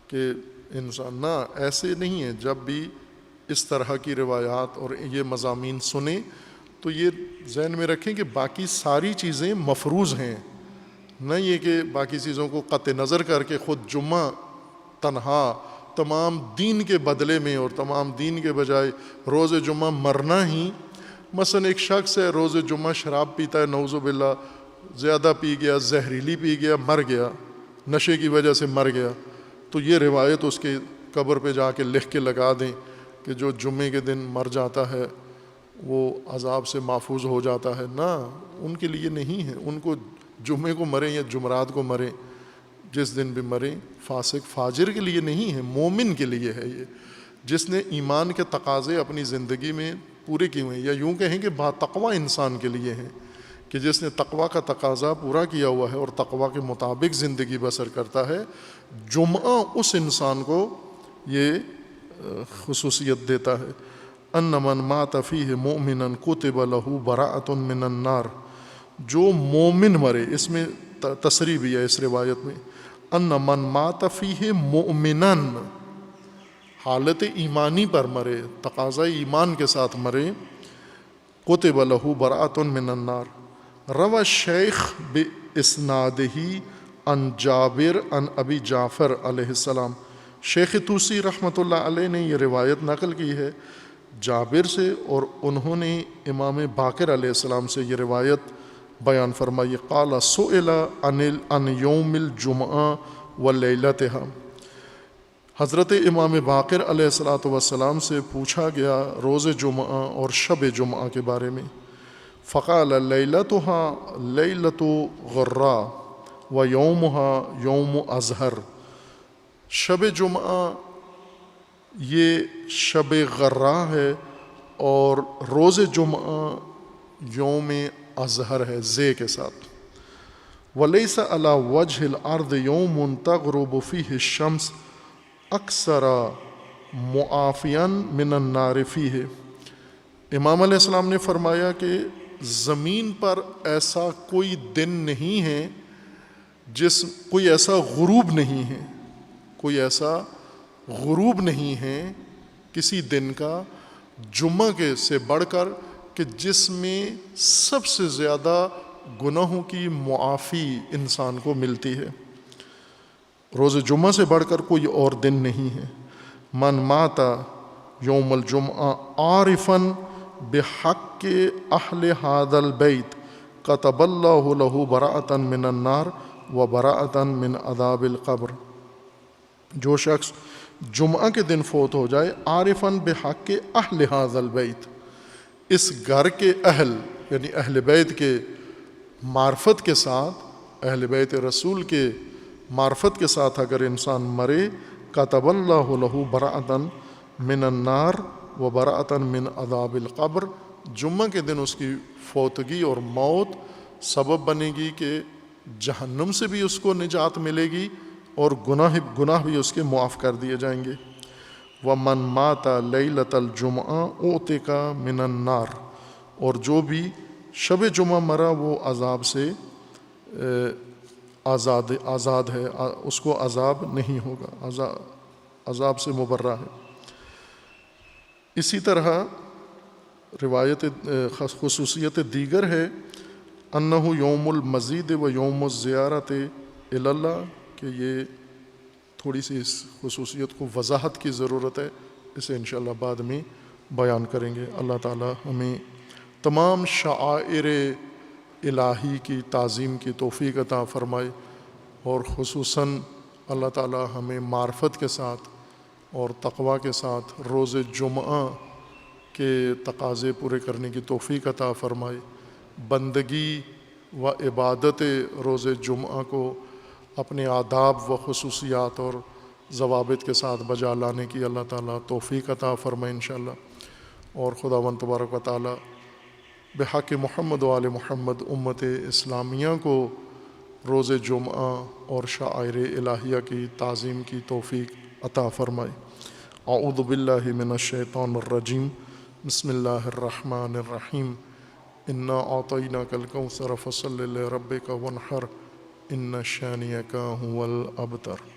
کہ انسان، نہ ایسے نہیں ہے۔ جب بھی اس طرح کی روایات اور یہ مضامین سنیں تو یہ ذہن میں رکھیں کہ باقی ساری چیزیں مفروض ہیں، نہ یہ کہ باقی چیزوں کو قطع نظر کر کے خود جمعہ تنہا تمام دین کے بدلے میں اور تمام دین کے بجائے روز جمعہ مرنا ہی، مثلا ایک شخص ہے روز جمعہ شراب پیتا ہے، نعوذ باللہ زیادہ پی گیا، زہریلی پی گیا، مر گیا، نشے کی وجہ سے مر گیا، تو یہ روایت اس کے قبر پہ جا کے لکھ کے لگا دیں کہ جو جمعے کے دن مر جاتا ہے وہ عذاب سے محفوظ ہو جاتا ہے، نہ، ان کے لیے نہیں ہے، ان کو جمعے کو مریں یا جمعرات کو مریں، جس دن بھی مریں، فاسق فاجر کے لیے نہیں ہے، مومن کے لیے ہے، یہ جس نے ایمان کے تقاضے اپنی زندگی میں پورے کیے ہوئے ہیں، یا یوں کہیں کہ باتقوی انسان کے لیے ہیں کہ جس نے تقوی کا تقاضا پورا کیا ہوا ہے اور تقوی کے مطابق زندگی بسر کرتا ہے، جمعہ اس انسان کو یہ خصوصیت دیتا ہے، ان من مات فیہ مؤمنا کتب لہ براءۃ من النار، جو مومن مرے، اس میں تصریح بھی ہے اس روایت میں، ان من مات فیہ مؤمنا، حالت ایمانی پر مرے، تقاضا ایمان کے ساتھ مرے، کتب لہ براءۃ من النار۔ روى الشیخ باسنادہ عن جابر عن ابی جعفر علیہ السلام، شیخ طوسی رحمۃ اللہ علیہ نے یہ روایت نقل کی ہے جابر سے، اور انہوں نے امام باقر علیہ السلام سے یہ روایت بیان فرمائی، قال سئل عن یوم الجمعہ ولیلتہا، حضرت امام باقر علیہ الصلاۃ والسلام سے پوچھا گیا روز جمعہ اور شب جمعہ کے بارے میں، فقال لیلتها لیلت غرا و یومها یوم ازہر، شب جمعہ یہ شب غرا ہے اور روز جمعہ یوم ازہر ہے زے کے ساتھ۔ ولیس علی وجہ الارض یوم تغرب فیہ الشمس اکثر معافیا من النار فیہ، امام علیہ السلام نے فرمایا کہ زمین پر ایسا کوئی دن نہیں ہے کوئی ایسا غروب نہیں ہے، کوئی ایسا غروب نہیں ہے کسی دن کا جمعہ کے سے بڑھ کر کہ جس میں سب سے زیادہ گناہوں کی معافی انسان کو ملتی ہے۔ روز جمعہ سے بڑھ کر کوئی اور دن نہیں ہے۔ من مات یوم الجمعہ عارفا بحق اہل ھذا البیت کتب اللہ لہ براءۃ من النار و براءۃ من عذاب القبر، جو شخص جمعہ کے دن فوت ہو جائے عارفا بحق اہل ھذا البیت، اس گھر کے اہل یعنی اہل بیت کے معرفت کے ساتھ، اہل بیت رسول کے معرفت کے ساتھ اگر انسان مرے، کتب اللہ لہ براءۃ من النار و براءۃ من عذاب القبر، جمعہ کے دن اس کی فوتگی اور موت سبب بنے گی کہ جہنم سے بھی اس کو نجات ملے گی اور گناہ بھی اس کے معاف کر دیے جائیں گے۔ ومن مات لیلۃ الجمعہ اعتق من النار، اور جو بھی شب جمعہ مرا وہ عذاب سے آزاد ہے، اس کو عذاب نہیں ہوگا، عذاب سے مبرہ ہے۔ اسی طرح روایت خصوصیت دیگر ہے انہ یوم المزید و یوم الزیارت الی اللہ، کہ یہ تھوڑی سی اس خصوصیت کو وضاحت کی ضرورت ہے، اسے انشاءاللہ بعد میں بیان کریں گے۔ اللہ تعالی ہمیں تمام شعائر الہی کی تعظیم کی توفیق عطا فرمائے، اور خصوصاً اللہ تعالی ہمیں معرفت کے ساتھ اور تقوی کے ساتھ روز جمعہ کے تقاضے پورے کرنے کی توفیق عطا فرمائے، بندگی و عبادت روز جمعہ کو اپنے آداب و خصوصیات اور ضوابط کے ساتھ بجا لانے کی اللہ تعالیٰ توفیق عطا فرمائے انشاءاللہ۔ اور خداوند تبارک و تعالیٰ بحق محمد و آل محمد امت اسلامیہ کو روز جمعہ اور شعائر الہیہ کی تعظیم کی توفیق عطا فرمائے۔ اعوذ باللہ من الشیطان الرجیم، بسم اللہ الرحمن الرحیم، انا اعطیناک الکوثر فصل لربک وانحر ان شانئک ھو الابتر۔